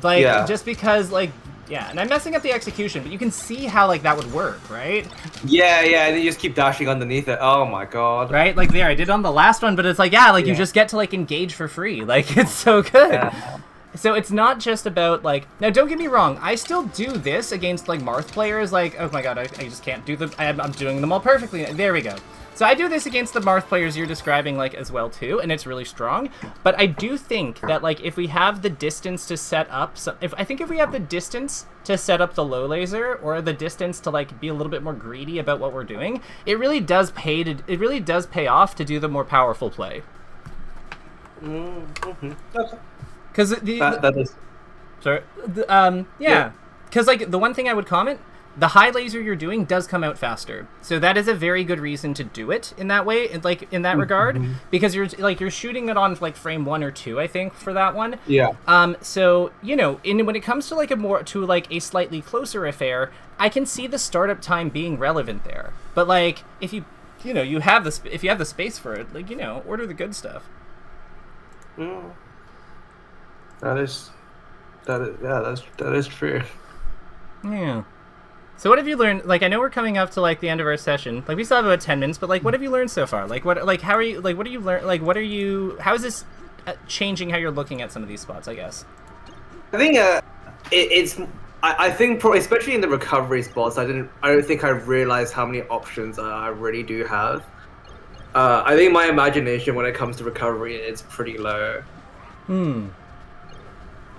Like, just because, like, yeah. And I'm messing up the execution, but you can see how, like, that would work, right? Yeah, and you just keep dashing underneath it. Oh, my God. Right? Like, there, I did it on the last one, but it's like, you just get to, like, engage for free. Like, it's so good. Yeah. So it's not just about, like... Now, don't get me wrong. I still do this against, like, Marth players. Like, oh, my God, I just can't do them. I'm doing them all perfectly. There we go. So I do this against the Marth players you're describing, like, as well, too, and it's really strong. But I do think that, like, if we have the distance to set up... if we have the distance to set up the low laser, or the distance to, like, be a little bit more greedy about what we're doing, it really does pay off to do the more powerful play. Okay. Because that is... Sorry. Yeah. Because, like, the one thing I would comment... The high laser you're doing does come out faster, so that is a very good reason to do it in that way, like in that regard, because you're shooting it on like frame 1 or 2, I think, for that one. Yeah. So you know, when it comes to like a slightly closer affair, I can see the startup time being relevant there. But like if you have the space for it, like order the good stuff. That is true. Yeah. So what have you learned? Like, I know we're coming up to like the end of our session. Like, we still have about 10 minutes, but like, what have you learned so far? Like, how are you? Like, what do you learn? Like, how is this changing how you're looking at some of these spots? I guess. I think I think probably, especially in the recovery spots, I don't think I realized how many options I really do have. I think my imagination when it comes to recovery is pretty low.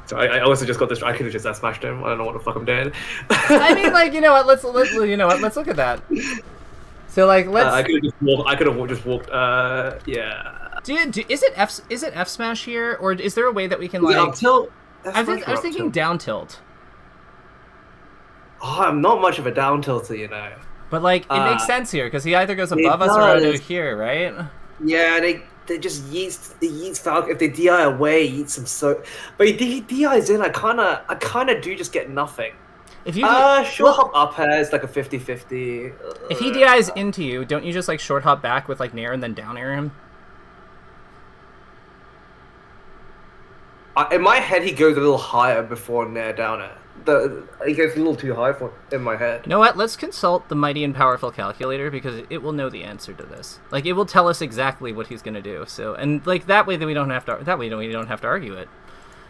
So I also just got this. I could have just smashed him. I don't know what the fuck I'm doing. I mean, like, let's look at that. So like, let's. I could have just walked. Yeah. Is it F smash here, or is there a way that we can like? Up tilt. I was thinking down tilt. Oh, I'm not much of a down tilter, But like, it makes sense here because he either goes above us or out of here, right? Yeah, they just yeets Falcon. If they DI away, yeets some but he DIs in, I kinda do just get nothing. If you short hop up air is like a 50-50. If he DIs into you, don't you just like short hop back with like nair and then down air him? In my head, he goes a little higher before nair down air. He gets a little too high in my head. You know what? Let's consult the mighty and powerful calculator because it will know the answer to this. Like, it will tell us exactly what he's gonna do. So, and like that way, we don't have to argue it.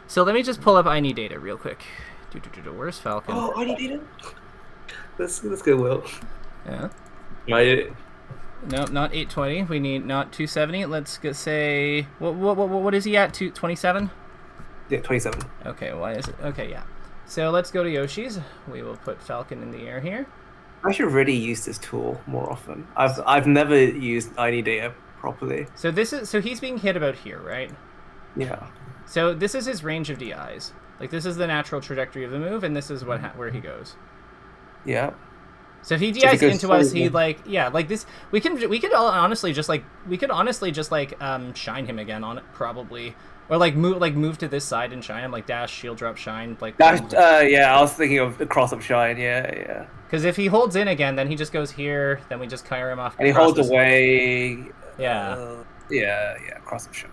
So let me just pull up I need data real quick. Where's Falcon? Oh, I need data. Let's go, Will. Yeah. No, not 820. We need not 270. Let's say what is he at? 227. Yeah, 27. Okay. Why is it? Okay, yeah. So let's go to Yoshi's. We will put Falcon in the air here. I should really use this tool more often. I've never used ID data properly. So he's being hit about here, right? Yeah. So this is his range of DIs. Like, this is the natural trajectory of the move, and this is where he goes. Yeah. So if he DIs into us, he like this. We could honestly just shine him again on it probably. Or like move to this side and shine him, like dash, shield drop, shine, like. Dash, yeah, I was thinking of the cross up shine, yeah. Because if he holds in again, then he just goes here. Then we just clear him off. And he holds away. Yeah. Yeah, cross up shine.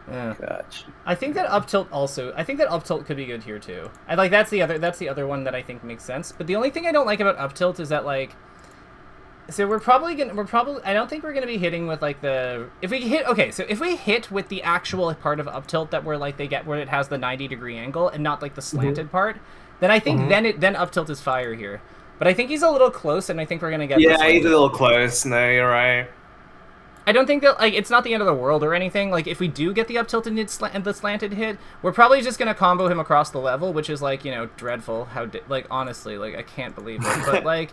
Yeah. Gotcha. I think that up tilt could be good here too. That's the other one that I think makes sense. But the only thing I don't like about up tilt is that like. So I don't think we're gonna be hitting with like if we hit with the actual part of up tilt that where it has the 90-degree angle and not like the slanted part, then I think then up tilt is fire here. But I think he's a little close, and I think we're gonna get. Yeah, he's a little close. No, you're right. I don't think that, like, it's not the end of the world or anything. Like, if we do get the up tilted and the slanted hit, we're probably just gonna combo him across the level, which is, like, you know, dreadful. Like, honestly, like, I can't believe it. But, like...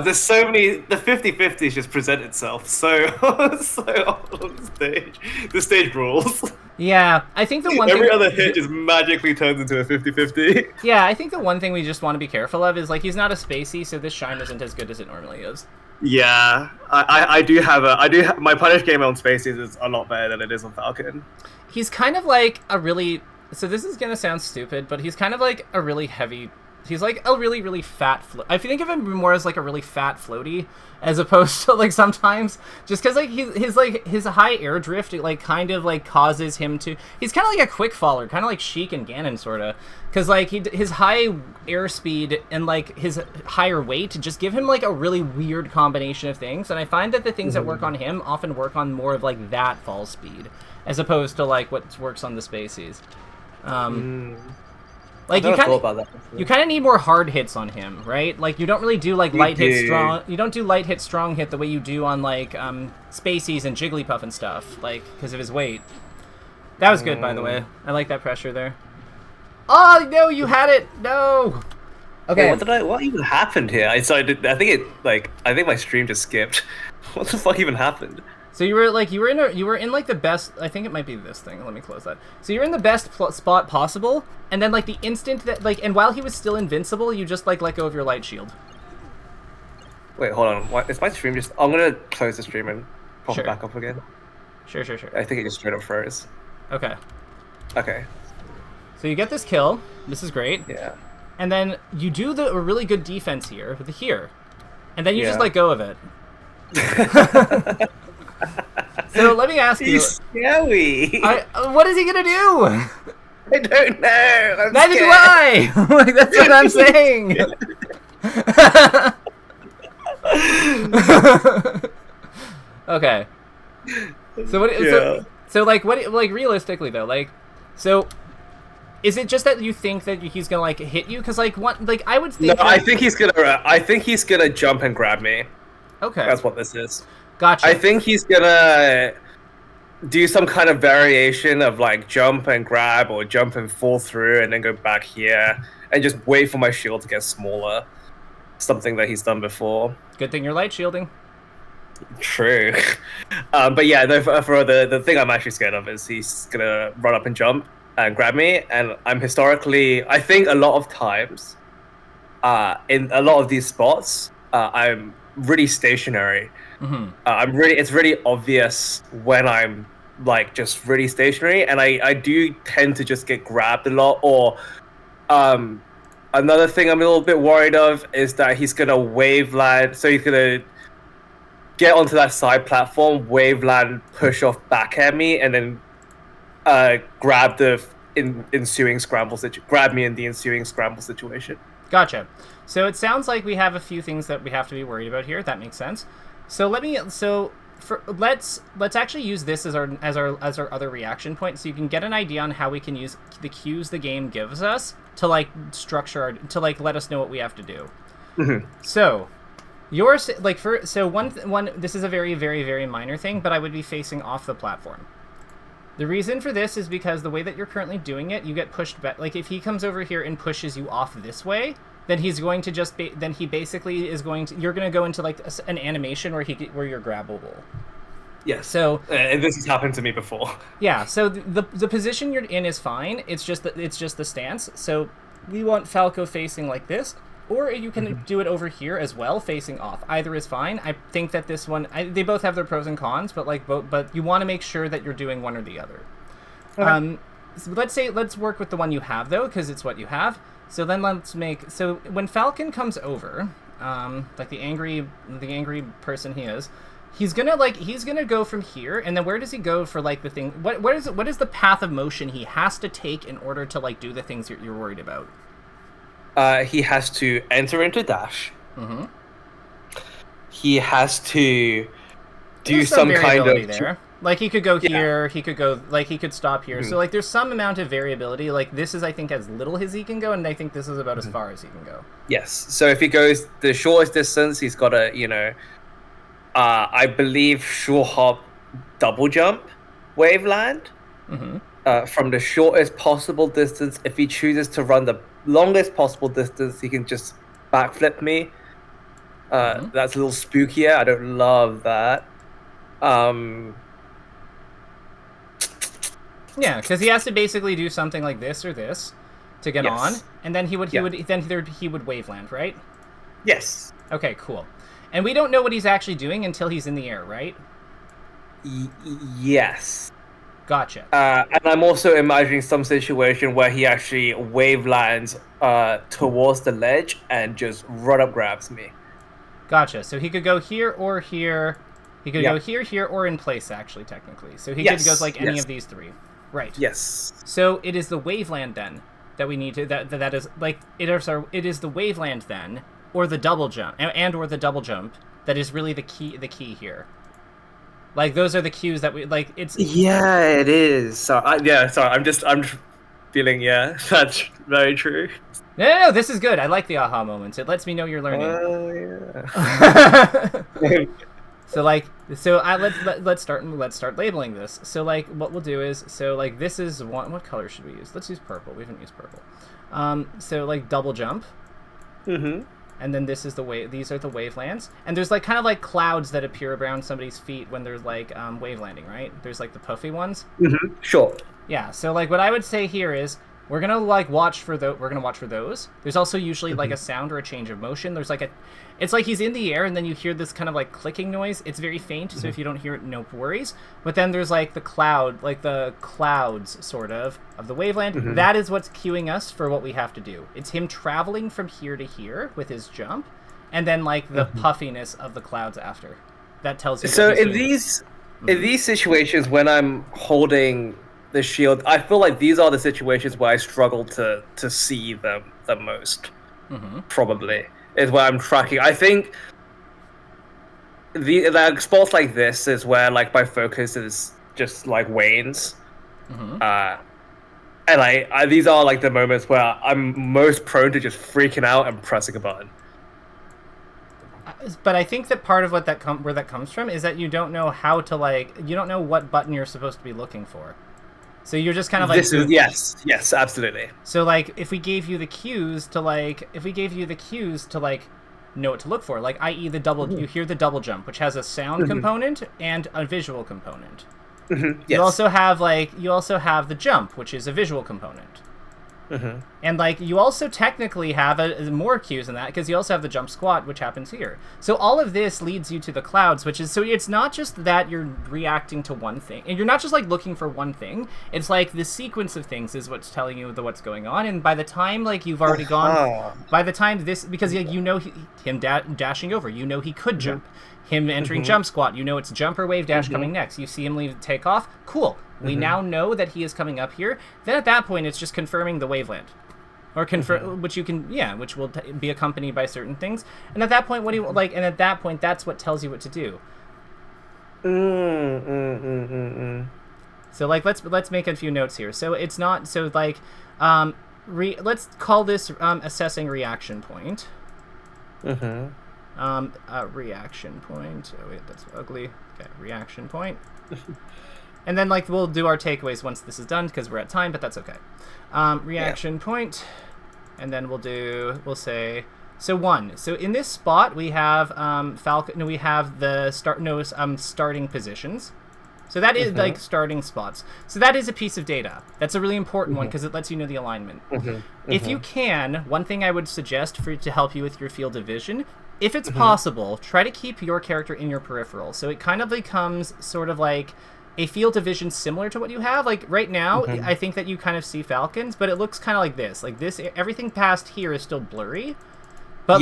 There's so many... The 50-50s just present itself so on the stage. The stage rules. Yeah, I think the one Every thing... other hit just magically turns into a 50-50. Yeah, I think the one thing we just want to be careful of is, like, he's not a spacey, so this shine isn't as good as it normally is. Yeah, I do have my punish game on Spaces is a lot better than it is on Falcon. He's kind of like a really, so this is gonna sound stupid, but he's kind of like a really heavy, he's like a really, really fat I think of him more as like a really fat floaty, as opposed to like sometimes, just because like his high air drift, it like kind of like causes him to, he's kind of like a quick faller, kind of like Sheik and Ganon sorta, because like his high airspeed and like his higher weight just give him like a really weird combination of things, and I find that the things that work on him often work on more of like that fall speed, as opposed to like what works on the Spaceys. Like you kind of need more hard hits on him, right? Like you don't really do like light hit strong. You don't do light hit strong hit the way you do on like Spaceys and Jigglypuff and stuff, like because of his weight. That was good, by the way. I like that pressure there. Oh no, you had it. No. Okay. Wait, what even happened here? I think my stream just skipped. What the fuck even happened? So you were in like the best, I think it might be this thing. Let me close that. So you're in the best spot possible, and then like the instant that like, and while he was still invincible, you just like let go of your light shield. Wait, hold on. What is my stream just? I'm gonna close the stream and pop it back up again. Sure. I think it just straight up froze. Okay. Okay. So you get this kill. This is great. Yeah. And then you do a really good defense here with the here, and then you just let go of it. So let me ask you. He's scary. What is he gonna do? I don't know. Neither do I. Like that's what I'm saying. Okay. So what? Yeah. So like what? Like realistically though, like, so is it just that you think that he's gonna like hit you? Because like what? Like I would think. No, I think he's gonna jump and grab me. Okay. That's what this is. Gotcha. I think he's gonna do some kind of variation of like jump and grab or jump and fall through and then go back here and just wait for my shield to get smaller. Something that he's done before. Good thing you're light shielding. True. But yeah, for the thing I'm actually scared of is he's gonna run up and jump and grab me, and I think a lot of times in a lot of these spots I'm really stationary. It's really obvious when I'm like just really stationary, and I do tend to just get grabbed a lot. Or another thing I'm a little bit worried of is that he's gonna wave land, so he's gonna get onto that side platform, wave land, push off back at me, and then grab the ensuing scramble grab me in the ensuing scramble situation. Gotcha. So it sounds like we have a few things that we have to be worried about here. That makes sense. So let's actually use this as our other reaction point, so you can get an idea on how we can use the cues the game gives us to like structure to like let us know what we have to do. So one this is a very, very, very minor thing, but I would be facing off the platform. The reason for this is because the way that you're currently doing it, you get pushed back. Like if he comes over here and pushes you off this way, then he's going to just then he basically is going to, you're going to go into like an animation where you're grabbable. Yes. So this has happened to me before. Yeah. So the position you're in is fine. It's just the stance. So we want Falco facing like this, or you can do it over here as well, facing off. Either is fine. I think that this one, they both have their pros and cons, but but you want to make sure that you're doing one or the other. Okay. So let's work with the one you have though, because it's what you have. So then so when Falcon comes over, like the angry person he is, he's gonna go from here, and then where does he go for like the thing? What is the path of motion he has to take in order to like do the things you're worried about? He has to enter into dash. He has to do some kind of there. Like he could go here, he could go he could stop here. So like there's some amount of variability. Like this is I think as little as he can go, and I think this is about as far as he can go. Yes. So if he goes the shortest distance, he's got to I believe short hop, double jump, waveland. From the shortest possible distance. If he chooses to run the longest possible distance, he can just backflip me. That's a little spookier. I don't love that. Yeah, because he has to basically do something like this or this to get on, and then he would waveland, right? Yes. Okay, cool. And we don't know what he's actually doing until he's in the air, right? Yes. Gotcha. And I'm also imagining some situation where he actually wavelands towards the ledge and just run up grabs me. Gotcha. So he could go here or here. He could go here, or in place, actually, technically. So he could go like any of these three. Right. Yes. So it is the waveland then that we need to that is like it is the waveland then, or the double jump or the double jump that is really the key here. Like those are the cues that we like. It's it is. Sorry, I'm just feeling that's very true. No, this is good. I like the aha moments. It lets me know you're learning. Let's start labeling this. So like what we'll do is this is one. What color should we use? Let's use purple. We haven't used purple. So like double jump. And then this is these are the wavelands. And there's like kind of like clouds that appear around somebody's feet when there's like wavelanding, right? There's like the puffy ones. Sure. Yeah. So like what I would say here is we're gonna watch for those. There's also usually like a sound or a change of motion. There's like it's like he's in the air and then you hear this kind of like clicking noise. It's very faint, so if you don't hear it, no worries. But then there's like the clouds sort of the waveland. That is what's cueing us for what we have to do. It's him traveling from here to here with his jump, and then like the puffiness of the clouds after. That tells you. So in these situations when I'm holding the shield, I feel like these are the situations where I struggle to see them the most. Probably is where I'm tracking. I think the spots like this is where like my focus is just like wanes. And these are like the moments where I'm most prone to just freaking out and pressing a button. But I think that part of where that comes from is that you don't know how to you don't know what button you're supposed to be looking for. So you're just kind of like yes, absolutely. So like if we gave you the cues to know what to look for, like i.e. the double you hear the double jump, which has a sound component and a visual component. Yes. You also have the jump, which is a visual component. And like you also technically have more cues than that because you also have the jump squat, which happens here. So all of this leads you to the clouds, which is so it's not just that you're reacting to one thing, and you're not just like looking for one thing. It's like the sequence of things is what's telling you what's going on. And by the time like you've already gone, by the time this because you know him dashing over, you know he could jump. Him entering jump squat, you know it's jump or wave dash coming next. You see him take off. Cool. We now know that he is coming up here. Then at that point, it's just confirming the waveland, or which will be accompanied by certain things. And at that point, that's what tells you what to do. So like let's make a few notes here. So it's not so like let's call this assessing reaction point. Reaction point. Oh wait, that's ugly. Okay, reaction point. And then like we'll do our takeaways once this is done because we're at time, but that's okay. Reaction point, and then we'll say so 1. So in this spot we have Falcon. No, we have the starting positions. So that is like starting spots. So that is a piece of data. That's a really important one because it lets you know the alignment. If you can, one thing I would suggest to help you with your field of vision, if it's possible, try to keep your character in your peripheral. So it kind of becomes sort of like a field of vision similar to what you have. Like right now, I think that you kind of see Falcons, but it looks kind of like this. Like this, everything past here is still blurry. But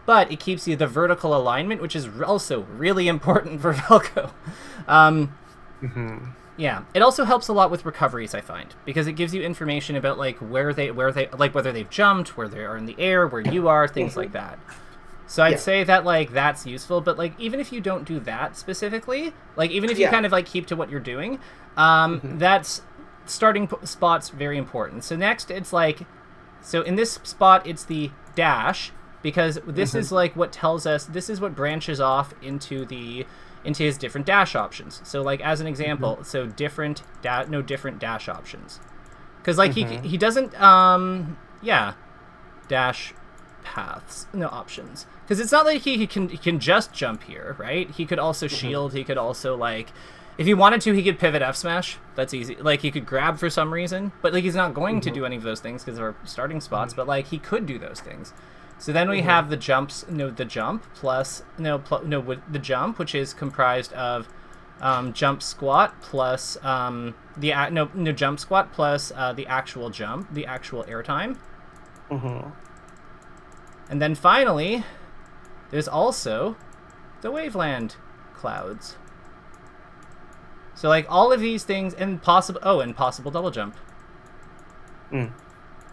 but it keeps you the vertical alignment, which is also really important for Falco. Yeah, it also helps a lot with recoveries, I find, because it gives you information about like where they like whether they've jumped, where they are in the air, where you are, things like that. So I'd say that like that's useful, but like even if you don't do that specifically, like even if you kind of like keep to what you're doing, that's starting spot's very important. So next it's like, so in this spot it's the dash. because this is like what tells us, this is what branches off into his different dash options. So like as an example, so different dash options, because like he doesn't dash paths, no options, because it's not like he can just jump here, right? He could also shield, he could also, like, if he wanted to, he could pivot F smash. That's easy. Like, he could grab for some reason, but like he's not going to do any of those things because of our starting spots, but like he could do those things. So then we have the jump, the jump, which is comprised of jump squat plus jump squat plus the actual jump, the actual airtime. And then finally, there's also the Waveland clouds. So like all of these things, and possible double jump.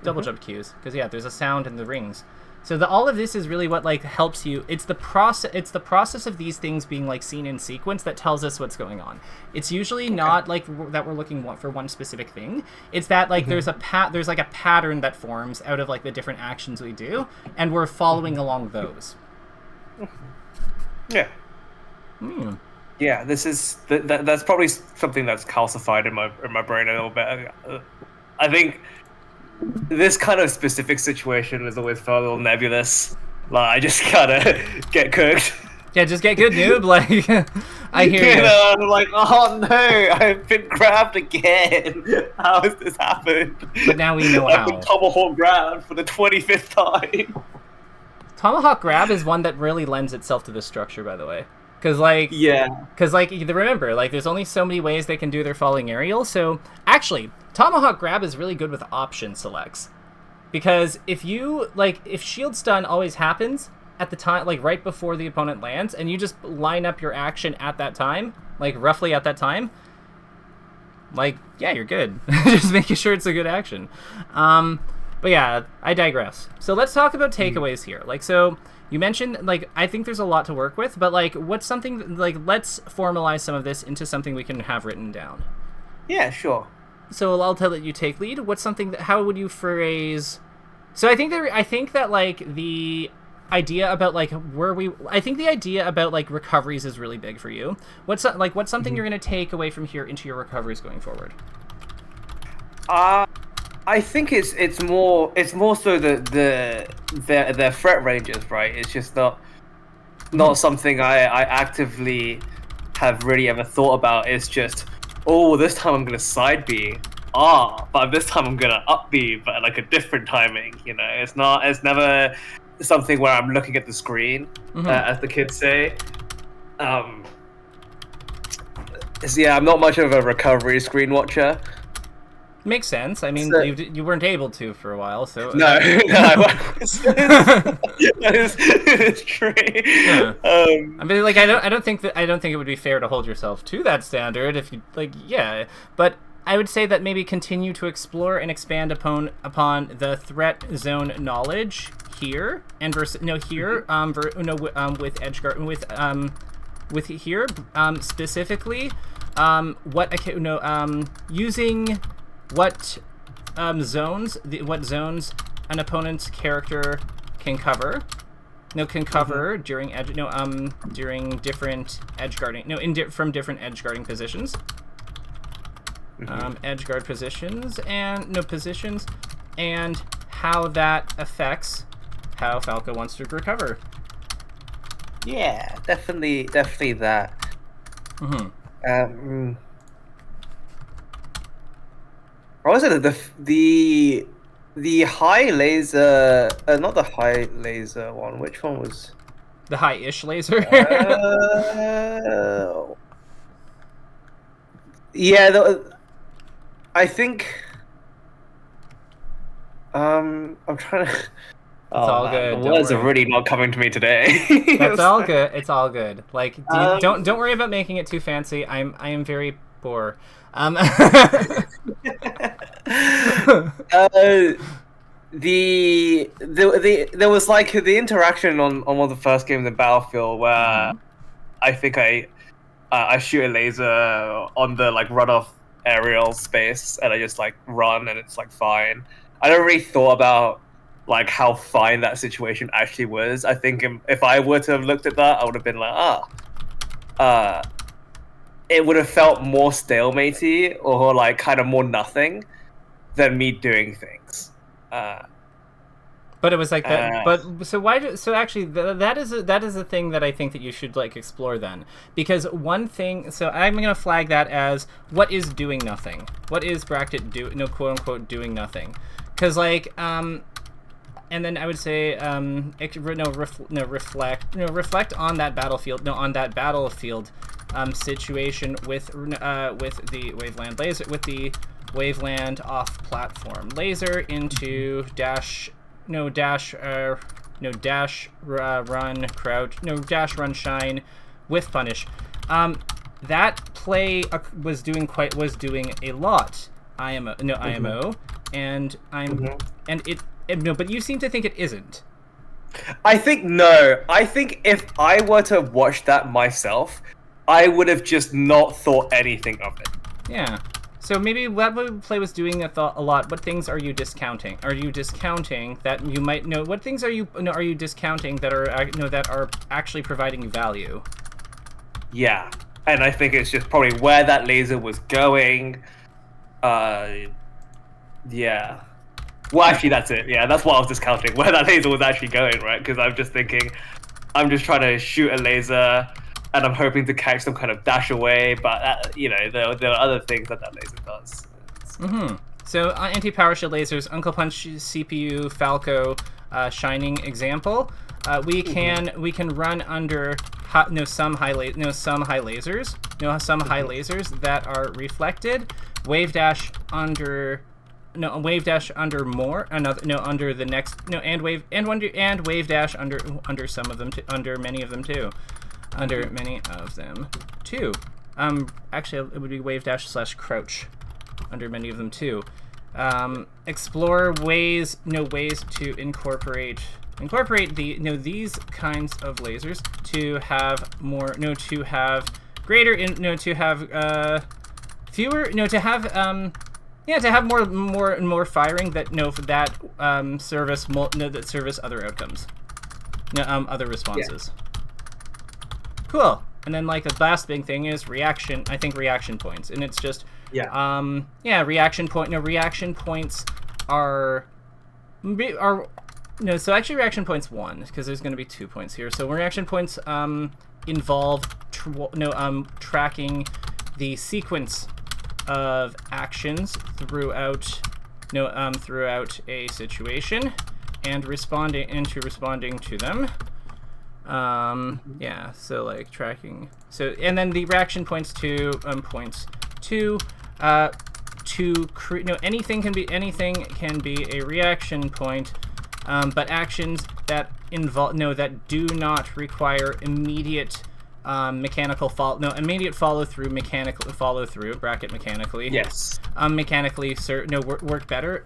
Double jump cues, because there's a sound in the rings. So all of this is really what like helps you. It's the process of these things being like seen in sequence that tells us what's going on. It's usually not like that we're looking for one specific thing. It's that like there's like a pattern that forms out of like the different actions we do, and we're following along those. Yeah. Yeah, this is that's probably something that's calcified in my brain a little bit. I think this kind of specific situation is always felt a little nebulous. Like, I just gotta get cooked. Yeah, just get good, noob. Like, I hear you. I'm like, oh no, I've been grabbed again. How has this happened? But now we know I've how. been tomahawk grabbed for the 25th time. Tomahawk grab is one that really lends itself to this structure, by the way. Because remember, like, there's only so many ways they can do their falling aerial. So actually, Tomahawk grab is really good with option selects, because if shield stun always happens at the time, like right before the opponent lands, and you just line up your action at that time, like roughly at that time, like, yeah, you're good. Just making sure it's a good action. But yeah, I digress. So let's talk about takeaways here. Like, so you mentioned, like, I think there's a lot to work with, but like, what's something, like, let's formalize some of this into something we can have written down. Yeah, sure. So I'll tell that you take lead. What's something that, how would you phrase? So I think that like the idea about like the idea about like recoveries is really big for you. What's something you're going to take away from here into your recoveries going forward? I think it's more so the threat ranges, right? It's just not something I actively have really ever thought about. It's just, oh, this time I'm gonna side B, but this time I'm gonna up B, but like a different timing. You know, it's never something where I'm looking at the screen, as the kids say. So yeah, I'm not much of a recovery screen watcher. Makes sense. I mean, you weren't able to for a while, so no, it's true. Yeah. I mean, like, I don't think it would be fair to hold yourself to that standard if you but I would say that maybe continue to explore and expand upon the threat zone knowledge here and with edgeguard with here specifically using what zones an opponent's character can cover during different edge guarding from different edge guarding positions, edge guard positions and how that affects how Falco wants to recover. Yeah, definitely that. What was it? The high laser, not the high laser one. Which one was the high-ish laser? Yeah, I think. I'm trying to. It's all good. The words are really not coming to me today. That's all good. It's all good. Like, don't worry about making it too fancy. I am very poor. There was like the interaction on one of the first games in Battlefield where I think I shoot a laser on the like runoff aerial space and I just like run and it's like fine. I don't really thought about like how fine that situation actually was. I think if I were to have looked at that, I would have been like, it would have felt more stalematy or like kind of more nothing than me doing things. But it was like that. But so why? So actually, that is a thing that I think that you should like explore then, because one thing. So I'm gonna flag that as what is doing nothing. What is bracket quote unquote doing nothing? Because like and then I would say reflect on that battlefield situation with the waveland laser, with the waveland off platform laser into run shine with punish. That play was doing a lot IMO and but you seem to think it isn't. I think if I were to watch that myself, I would have just not thought anything of it. Yeah. So maybe that play was doing a lot. What things are you discounting? Are you discounting that you might know? What things are you discounting that are actually providing you value? Yeah, and I think it's just probably where that laser was going. Yeah. Well, actually, that's it. Yeah, that's what I was discounting, where that laser was actually going, right? Because I'm just thinking, I'm just trying to shoot a laser, and I'm hoping to catch some kind of dash away, but there are other things that laser does. So anti-power shield lasers, Uncle Punch CPU, Falco, shining example. We can run under some high lasers that are reflected. Wave dash under more under the next and wave dash under some of them under many of them too. Actually, it would be wave dash / crouch under many of them too. Explore ways to incorporate these kinds of lasers to have more to have greater to have fewer to have more firing that service other outcomes, other responses. Yeah. Cool. And then like the last big thing is reaction. I think reaction points, and it's just reaction points are so actually reaction points 1, because there's going to be 2 points here. So reaction points involve tracking the sequence of actions throughout a situation and responding to them. So like tracking. So and then the reaction points to anything can be a reaction point, but actions that that do not require immediate mechanical follow through bracket mechanically. Yes. Mechanically work better.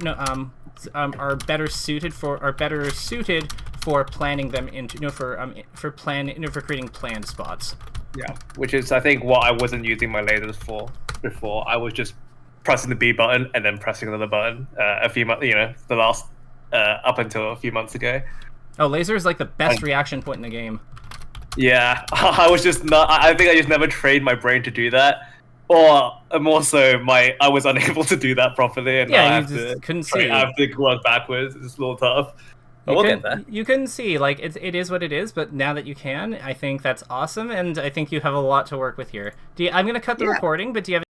Are better suited for planning them into for creating planned spots. Yeah, which is I think what I wasn't using my lasers for before. I was just pressing the B button and then pressing another button a few months, the last up until a few months ago. Oh, laser is like the best reaction point in the game. Yeah, I was just not. I think I just never trained my brain to do that, or more so, I was unable to do that properly, and I couldn't see. I have to work backwards. It's a little tough. We'll get there. You couldn't see, like it is what it is, but now that you can, I think that's awesome, and I think you have a lot to work with here. I'm going to cut the recording, but do you have